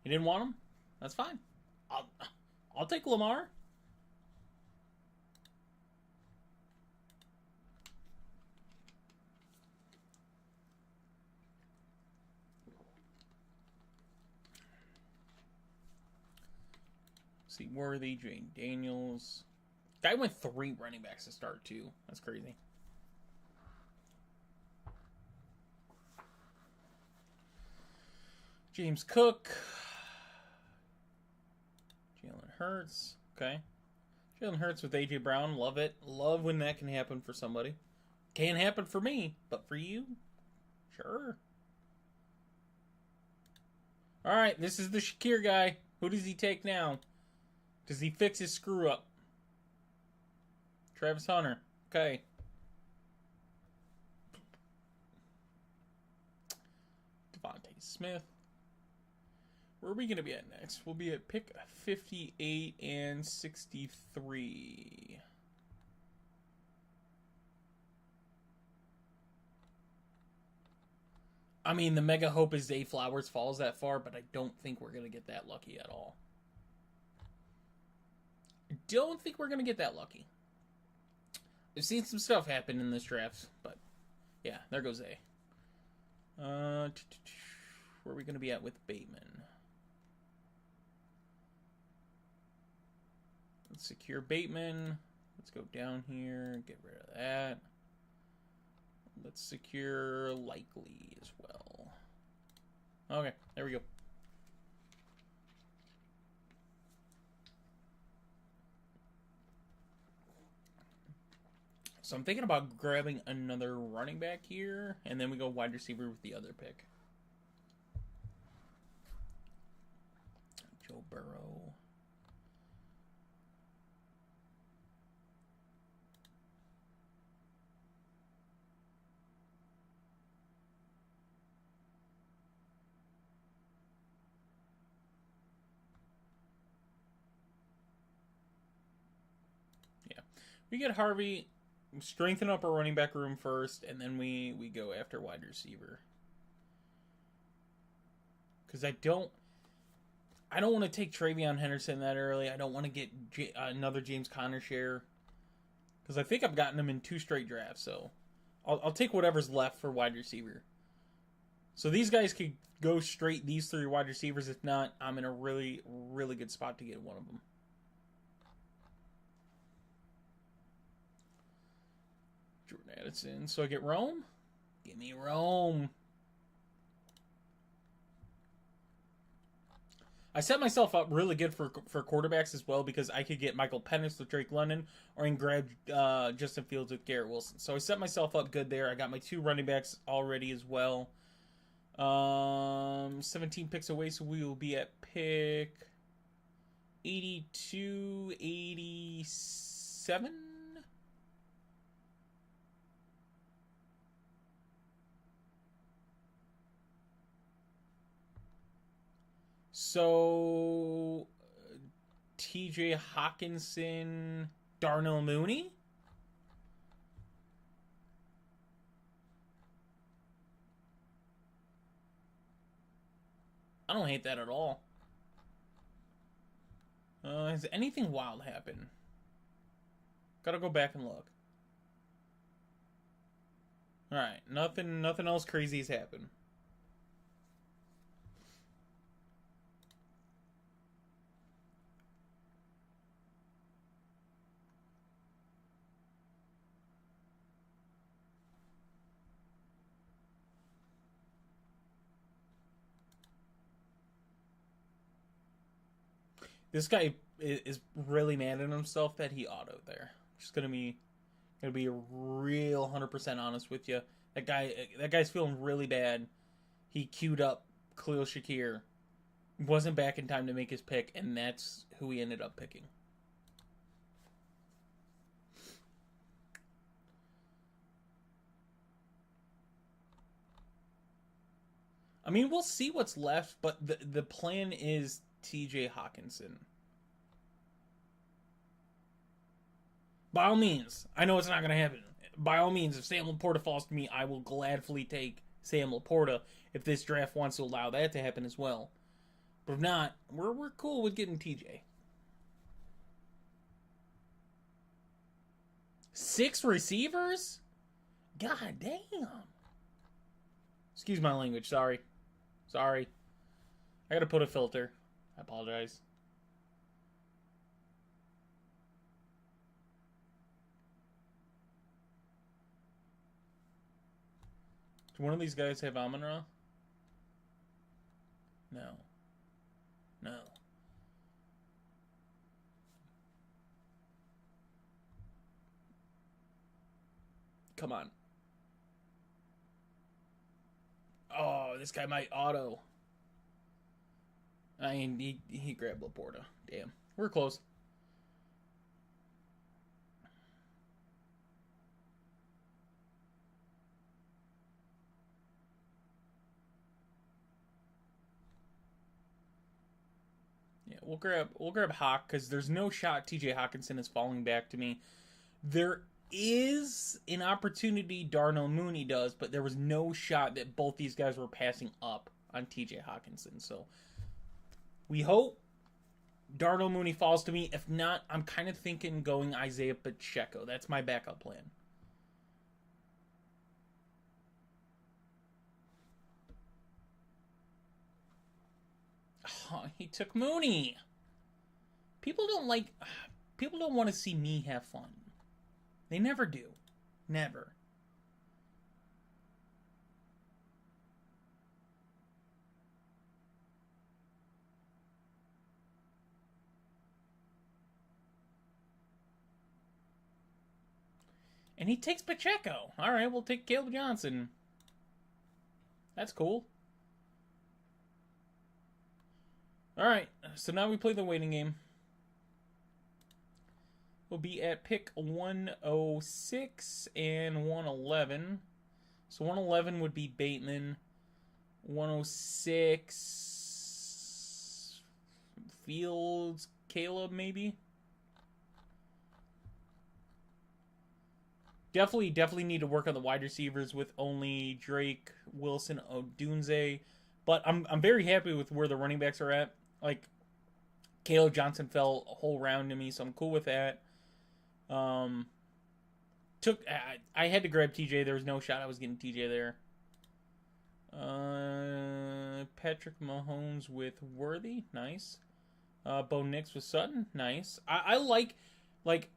He didn't want him? That's fine. I'll take Lamar. See, Worthy, Jane Daniels. Guy went 3 running backs to start, too. That's crazy. James Cook. Jalen Hurts. Okay. Jalen Hurts with A.J. Brown. Love it. Love when that can happen for somebody. Can't happen for me, but for you? Sure. Alright, this is the Shakir guy. Who does he take now? Does he fix his screw up? Travis Hunter. Okay. Devontae Smith. Where are we going to be at next? We'll be at pick 58 and 63. I mean, the mega hope is Zay Flowers falls that far, but I don't think we're going to get that lucky at all. I don't think we're going to get that lucky. I've seen some stuff happen in this draft, but yeah, there goes Zay. Where are we going to be at with Bateman? Let's secure Bateman. Let's go down here, get rid of that. Let's secure Likely as well. Okay, there we go. So I'm thinking about grabbing another running back here, and then we go wide receiver with the other pick. Joe Burrow. Yeah. We get Harvey, strengthen up our running back room first, and then we go after wide receiver. Because I don't want to take Travion Henderson that early. I don't want to get another James Conner share. Because I think I've gotten him in 2 straight drafts, so I'll take whatever's left for wide receiver. So these guys could go straight, these 3 wide receivers. If not, I'm in a really, really good spot to get one of them. Jordan Addison. So I get Rome? Give me Rome. I set myself up really good for quarterbacks as well because I could get Michael Penix with Drake London or I can grab Justin Fields with Garrett Wilson. So I set myself up good there. I got my 2 running backs already as well. 17 picks away, so we will be at pick 82, 87. So, TJ Hawkinson, Darnell Mooney? I don't hate that at all. Has anything wild happened? Gotta go back and look. Alright, nothing else crazy has happened. This guy is really mad at himself that he autoed there. Just gonna be real 100% honest with you. That guy's feeling really bad. He queued up Khalil Shakir, wasn't back in time to make his pick, and that's who he ended up picking. I mean, we'll see what's left, but the plan is TJ Hawkinson. By all means, I know it's not going to happen. By all means, if Sam Laporta falls to me, I will gladly take Sam Laporta if this draft wants to allow that to happen as well. But if not, we're cool with getting TJ. 6 receivers? God damn. Excuse my language, sorry. I gotta put a filter. I apologize. Do one of these guys have Amon-Ra? No. Come on. Oh, this guy might auto. I mean, he grabbed Laporta. Damn. We're close. grab Hawk because there's no shot T.J. Hawkinson is falling back to me. There is an opportunity Darnell Mooney does, but there was no shot that both these guys were passing up on T.J. Hawkinson. So we hope Darnell Mooney falls to me. If not, I'm kind of thinking going Isaiah Pacheco. That's my backup plan. Oh, he took Mooney. People don't want to see me have fun. They never do. Never. And he takes Pacheco. All right, we'll take Caleb Johnson. That's cool. All right, so now we play the waiting game. We'll be at pick 106 and 111. So 111 would be Bateman. 106 Fields, Caleb maybe. Definitely need to work on the wide receivers with only Drake, Wilson, Odunze. But I'm very happy with where the running backs are at. Like, Caleb Johnson fell a whole round to me, so I'm cool with that. I had to grab TJ. There was no shot I was getting TJ there. Patrick Mahomes with Worthy, nice. Bo Nix with Sutton, nice. I like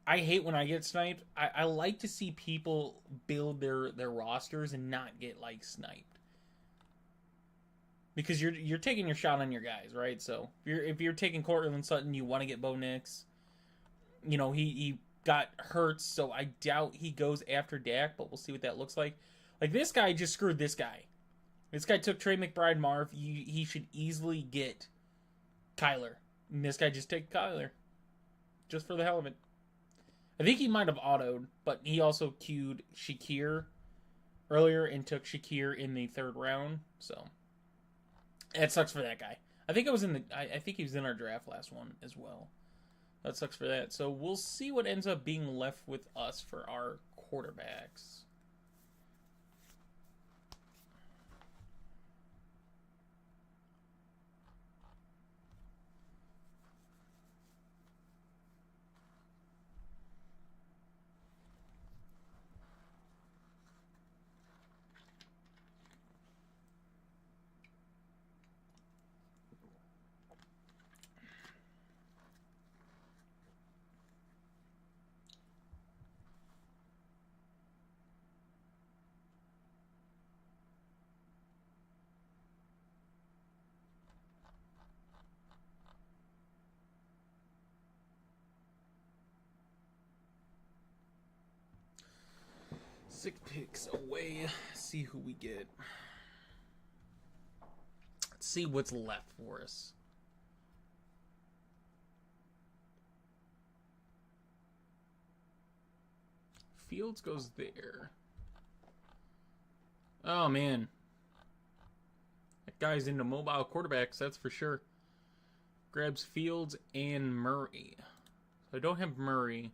I hate when I get sniped. I like to see people build their rosters and not get like sniped. Because you're taking your shot on your guys, right? So if you're taking Cortland Sutton, you want to get Bo Nix. You know, he got hurt, so I doubt he goes after Dak, but we'll see what that looks like. Like, this guy just screwed this guy. This guy took Trey McBride Marv. He should easily get Kyler. And this guy just took Kyler. Just for the hell of it. I think he might have autoed, but he also queued Shakir earlier and took Shakir in the 3rd round, so that sucks for that guy. I think he was in our draft last one as well. That sucks for that. So we'll see what ends up being left with us for our quarterbacks. Six picks away. See who we get. Let's see what's left for us. Fields goes there. Oh, man. That guy's into mobile quarterbacks, that's for sure. Grabs Fields and Murray. So I don't have Murray.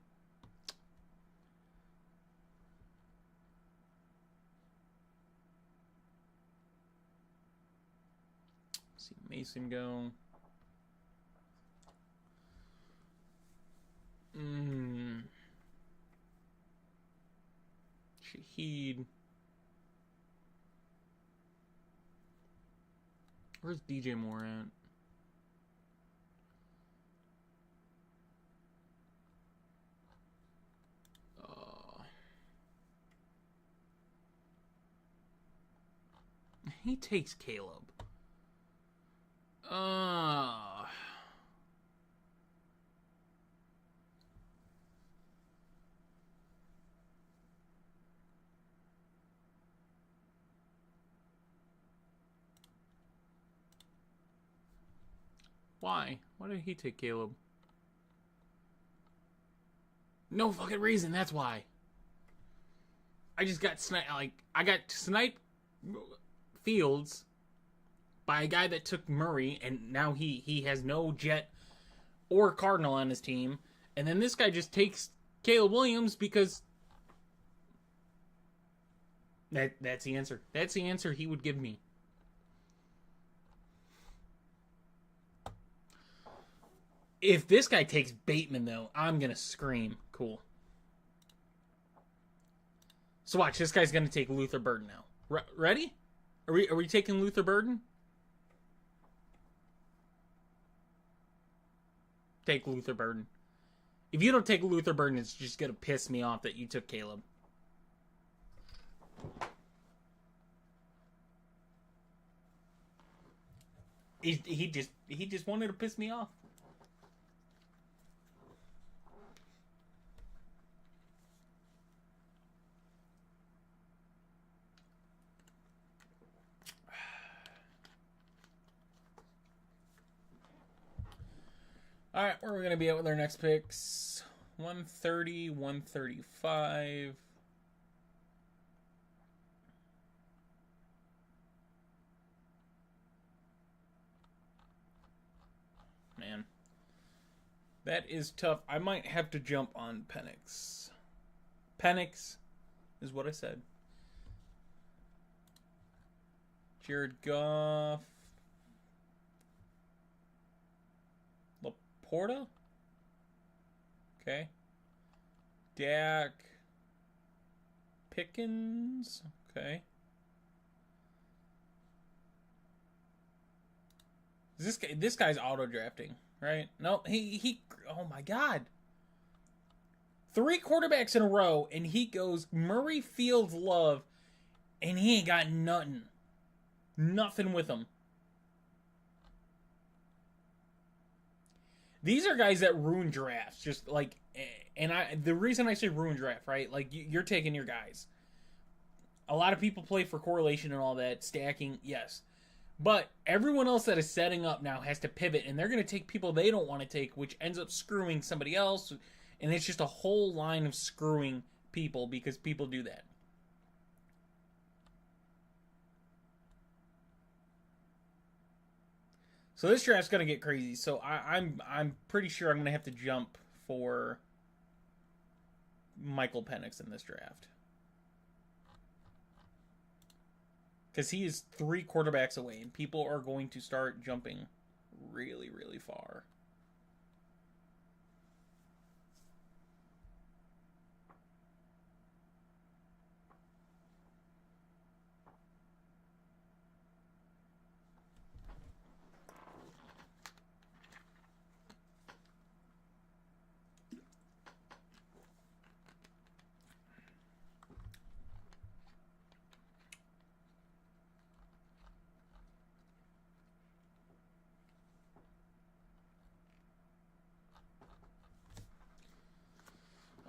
See Mason go. Shaheed. Where's DJ Moore at? He takes Caleb. Why? Why did he take Caleb? No fucking reason, that's why. I just got sniped. Like, I got sniped Fields by a guy that took Murray, and now he has no jet. or Cardinal on his team, and then this guy just takes Caleb Williams because that's the answer. That's the answer he would give me. If this guy takes Bateman, though, I'm going to scream. Cool. So watch, this guy's going to take Luther Burden now. Ready? Are we taking Luther Burden? Take Luther Burden. If you don't take Luther Burden, it's just going to piss me off that you took Caleb. He just wanted to piss me off. All right, where are we going to be at with our next picks? 130, 135. Man, that is tough. I might have to jump on Penix. Penix is what I said. Jared Goff. Laporta? Okay. Dak. Pickens? Okay. This guy's auto drafting, right? No, he oh my god. 3 quarterbacks in a row and he goes Murray, Fields, Love, and he ain't got nothing. Nothing with him. These are guys that ruin drafts, just like, and the reason I say ruin draft, right? Like you're taking your guys. A lot of people play for correlation and all that, stacking, yes. But everyone else that is setting up now has to pivot, and they're going to take people they don't want to take, which ends up screwing somebody else, and it's just a whole line of screwing people because people do that. So this draft's going to get crazy. So I'm pretty sure I'm going to have to jump for Michael Penix in this draft. Because he is 3 quarterbacks away, and people are going to start jumping really, really far.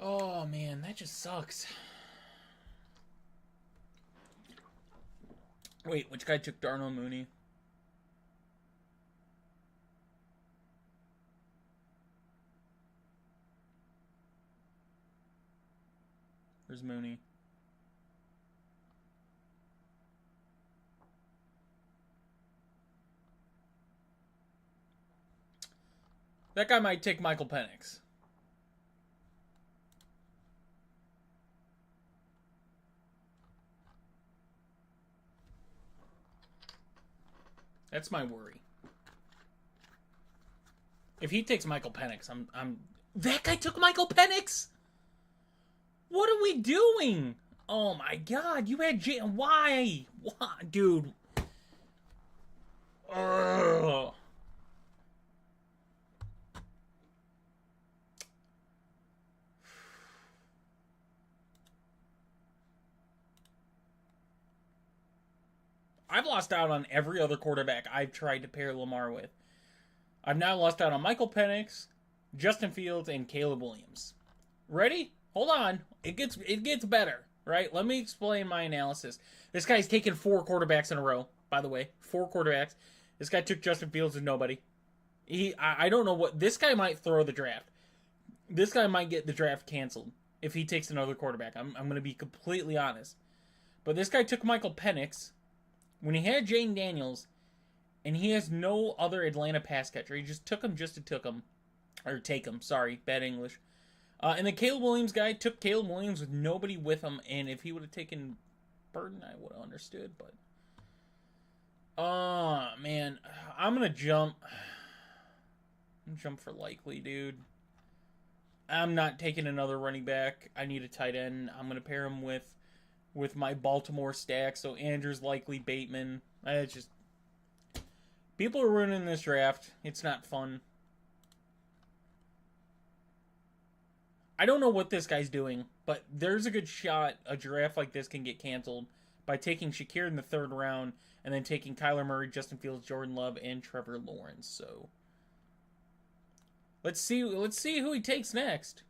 Oh, man, that just sucks. Wait, which guy took Darnell Mooney? Where's Mooney? That guy might take Michael Penix. That's my worry. If he takes Michael Penix, I'm. That guy took Michael Penix. What are we doing? Oh my god! You had Why? Why, dude? Ugh. I've lost out on every other quarterback I've tried to pair Lamar with. I've now lost out on Michael Penix, Justin Fields, and Caleb Williams. Ready? Hold on. It gets better, right? Let me explain my analysis. This guy's taken 4 quarterbacks in a row, by the way. 4 quarterbacks. This guy took Justin Fields and nobody. I don't know what... This guy might throw the draft. This guy might get the draft canceled if he takes another quarterback. I'm going to be completely honest. But this guy took Michael Penix when he had Jane Daniels, and he has no other Atlanta pass catcher. He just took him just to took him. Or take him, sorry, bad English. And the Caleb Williams guy took Caleb Williams with nobody with him, and if he would have taken Burton, I would have understood, but... Oh, man. I'm gonna jump. I'm jump for likely, dude. I'm not taking another running back. I need a tight end. I'm gonna pair him with my Baltimore stack, so Andrews, Likely, Bateman. It's just... People are ruining this draft. It's not fun. I don't know what this guy's doing, but there's a good shot a draft like this can get canceled by taking Shakir in the 3rd round and then taking Kyler Murray, Justin Fields, Jordan Love, and Trevor Lawrence. So let's see who he takes next.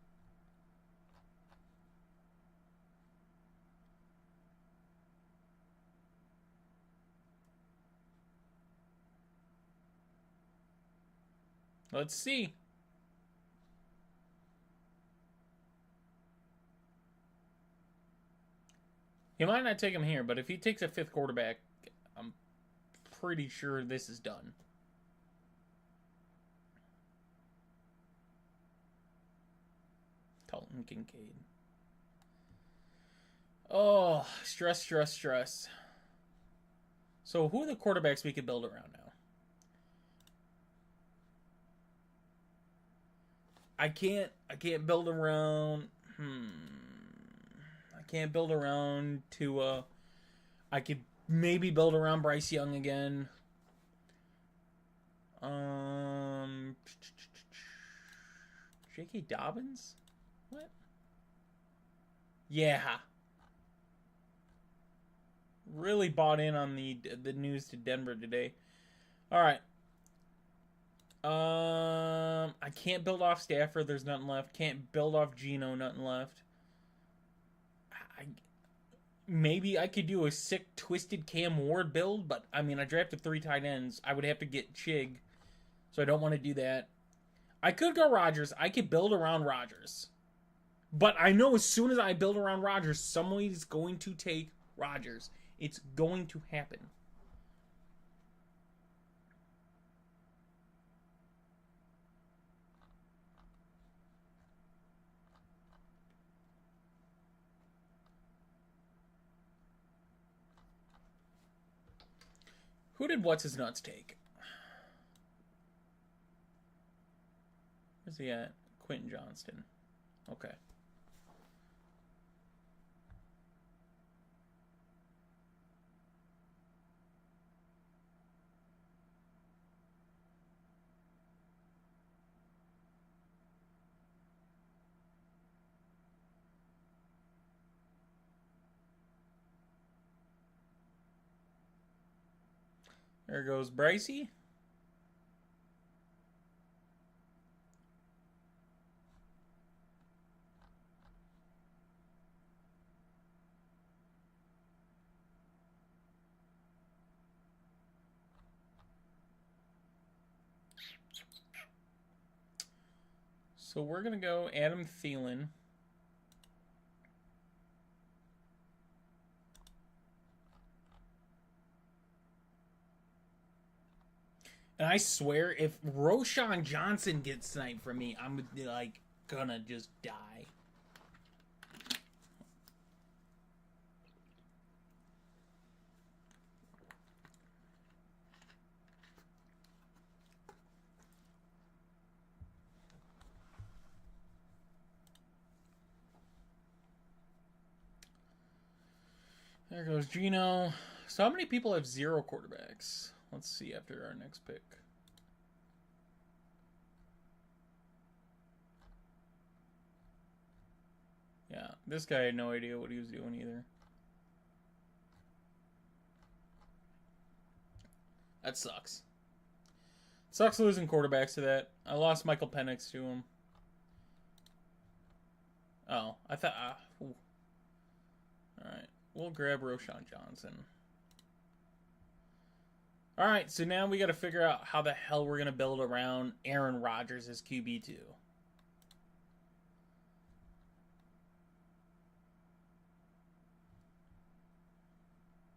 Let's see. He might not take him here, but if he takes a 5th quarterback, I'm pretty sure this is done. Dalton Kincaid. Oh, stress. So who are the quarterbacks we could build around now? I can't build around... I can't build around Tua. I could maybe build around Bryce Young again. J.K. Dobbins? What? Yeah. Really bought in on the news to Denver today. All right. I can't build off Stafford. There's nothing left. Can't build off Geno. Nothing left. Maybe I could do a sick, twisted Cam Ward build, but, I mean, I drafted 3 tight ends. I would have to get Chig, so I don't want to do that. I could go Rodgers. I could build around Rodgers. But I know as soon as I build around Rodgers, somebody's going to take Rodgers. It's going to happen. Who did What's-His-Nuts take? Where's he at? Quentin Johnston. Okay. There goes Brycey. So we're going to go Adam Thielen. And I swear, if Roschon Johnson gets sniped from me, I'm like gonna just die. There goes Geno. So how many people have 0 quarterbacks? Let's see after our next pick. Yeah, this guy had no idea what he was doing either. That sucks. Sucks losing quarterbacks to that. I lost Michael Penix to him. Oh, I thought... Alright, we'll grab Roschon Johnson. Alright, so now we got to figure out how the hell we're going to build around Aaron Rodgers as QB2.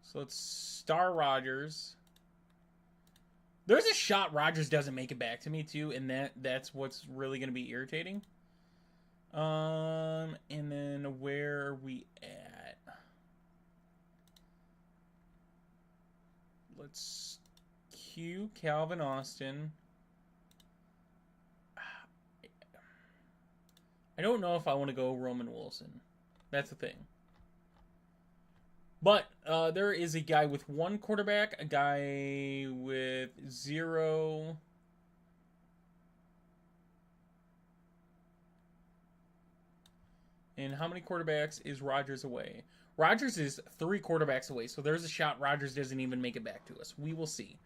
So let's star Rodgers. There's a shot Rodgers doesn't make it back to me too, and that's what's really going to be irritating. And then where are we at? Let's cue Calvin Austin. I don't know if I want to go Roman Wilson. That's the thing. But there is a guy with 1 quarterback, a guy with 0. And how many quarterbacks is Rodgers away? Rodgers is 3 quarterbacks away, so there's a shot Rodgers doesn't even make it back to us. We will see.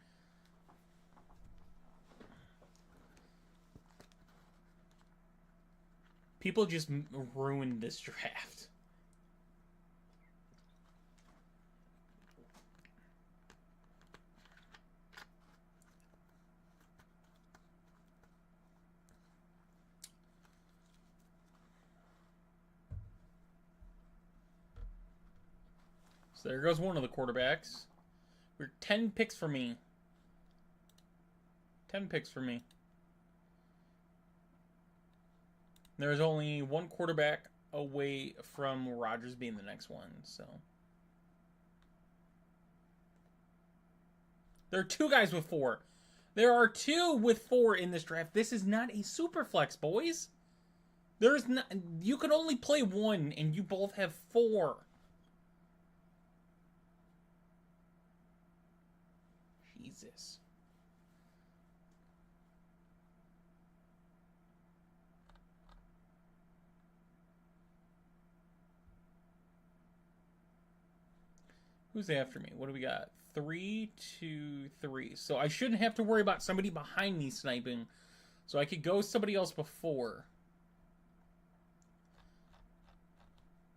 People just ruined this draft. So there goes one of the quarterbacks. We're 10 picks for me. 10 picks for me. There's only 1 quarterback away from Rodgers being the next one, so. There are 2 guys with 4. There are 2 with 4 in this draft. This is not a super flex, boys. There's not. You can only play 1, and you both have 4. Jesus. Who's after me? What do we got? 3, 2, 3. So I shouldn't have to worry about somebody behind me sniping. So I could go somebody else before.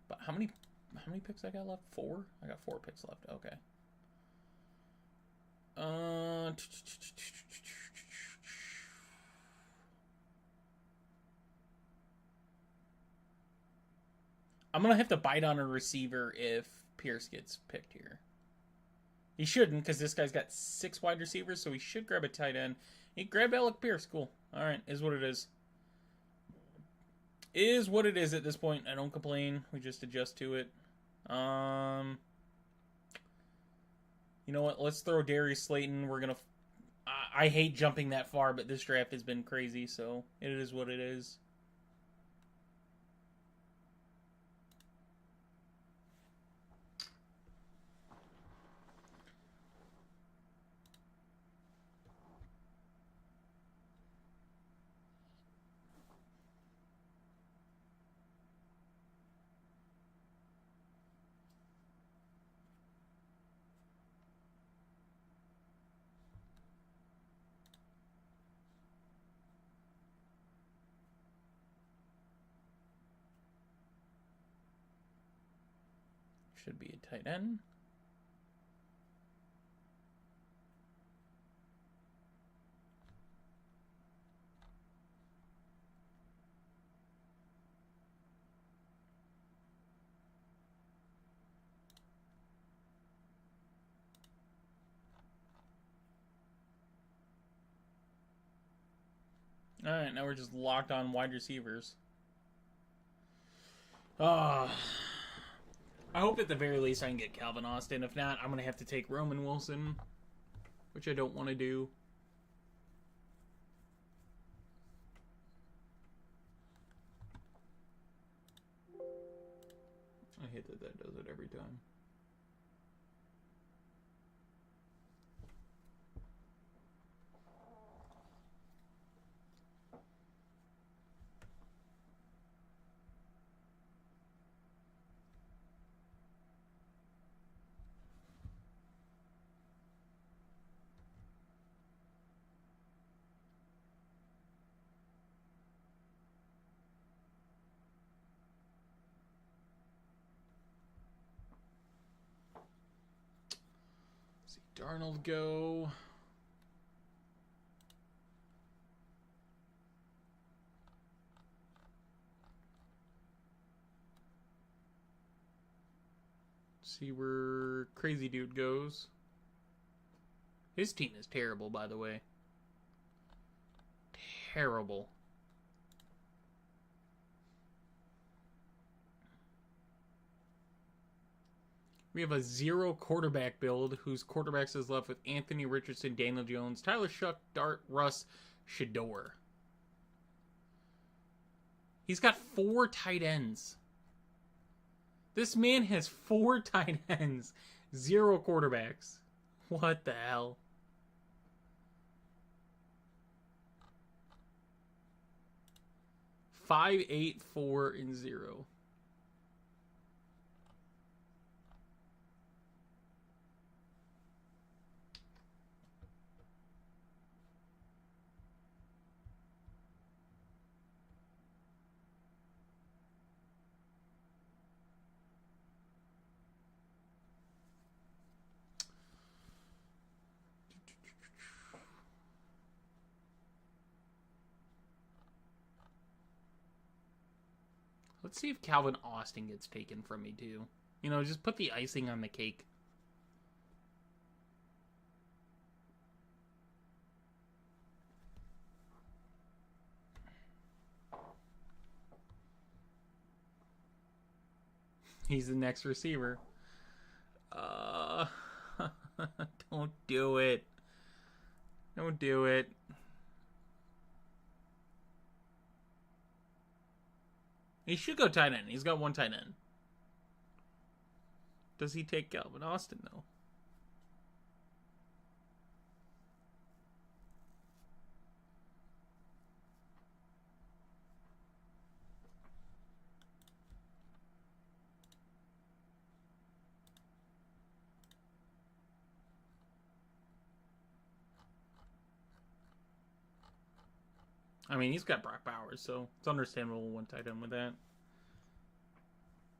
But how many picks I got left? 4? I got 4 picks left. Okay. I'm gonna have to bite on a receiver if Pierce gets picked here. He shouldn't, because this guy's got 6 wide receivers, so he should grab a tight end. He grabbed Alec Pierce. Cool. Alright, is what it is. Is what it is at this point. I don't complain. We just adjust to it. You know what? Let's throw Darius Slayton. We're gonna... I hate jumping that far, but this draft has been crazy, so it is what it is. Should be a tight end. Alright, now we're just locked on wide receivers. I hope at the very least I can get Calvin Austin. If not, I'm going to have to take Roman Wilson, which I don't want to do. I hate that that does it every time. Darnold go. See where Crazy Dude goes. His team is terrible, by the way. Terrible. We have a 0 quarterback build, whose quarterbacks is left with Anthony Richardson, Daniel Jones, Tyler Shuck, Dart, Russ, Shador. He's got 4 tight ends. This man has 4 tight ends, 0 quarterbacks. What the hell? 5, 8, 4, and 0. Let's see if Calvin Austin gets taken from me, too. You know, just put the icing on the cake. He's the next receiver. Don't do it. Don't do it. He should go tight end. He's got 1 tight end. Does he take Calvin Austin, though? I mean, he's got Brock Bowers, so it's understandable 1 tight end with that.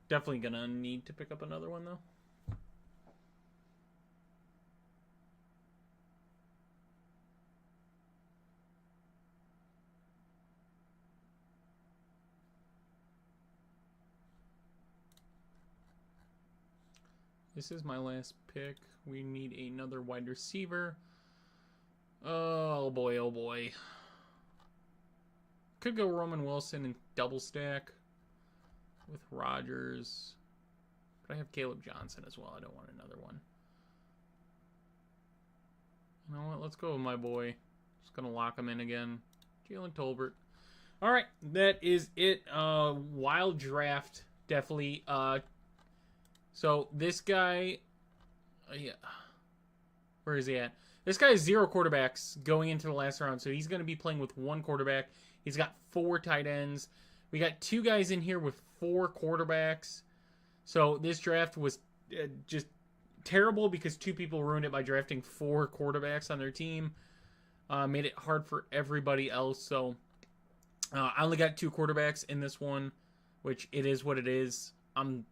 Definitely gonna need to pick up another one, though. This is my last pick. We need another wide receiver. Oh boy, oh boy. Could go Roman Wilson and double stack with Rodgers. But I have Caleb Johnson as well. I don't want another one. You know what? Let's go with my boy. Just going to lock him in again. Jalen Tolbert. All right. That is it. Wild draft. Definitely. So this guy... yeah. Where is he at? This guy has 0 quarterbacks going into the last round. So he's going to be playing with 1 quarterback. He's got 4 tight ends. We got 2 guys in here with 4 quarterbacks. So this draft was just terrible because 2 people ruined it by drafting 4 quarterbacks on their team. Made it hard for everybody else. So I only got 2 quarterbacks in this one, which it is what it is. I'm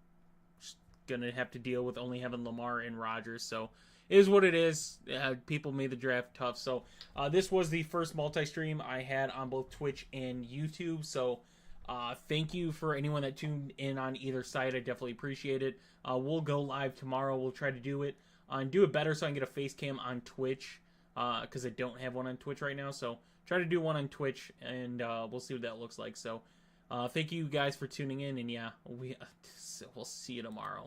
just going to have to deal with only having Lamar and Rodgers. So it is what it is. People made the draft tough. So this was the first multi-stream I had on both Twitch and YouTube. So thank you for anyone that tuned in on either side. I definitely appreciate it. We'll go live tomorrow. We'll try to do it and do it better so I can get a face cam on Twitch because I don't have one on Twitch right now. So try to do one on Twitch and we'll see what that looks like. So thank you guys for tuning in. And yeah, we'll see you tomorrow.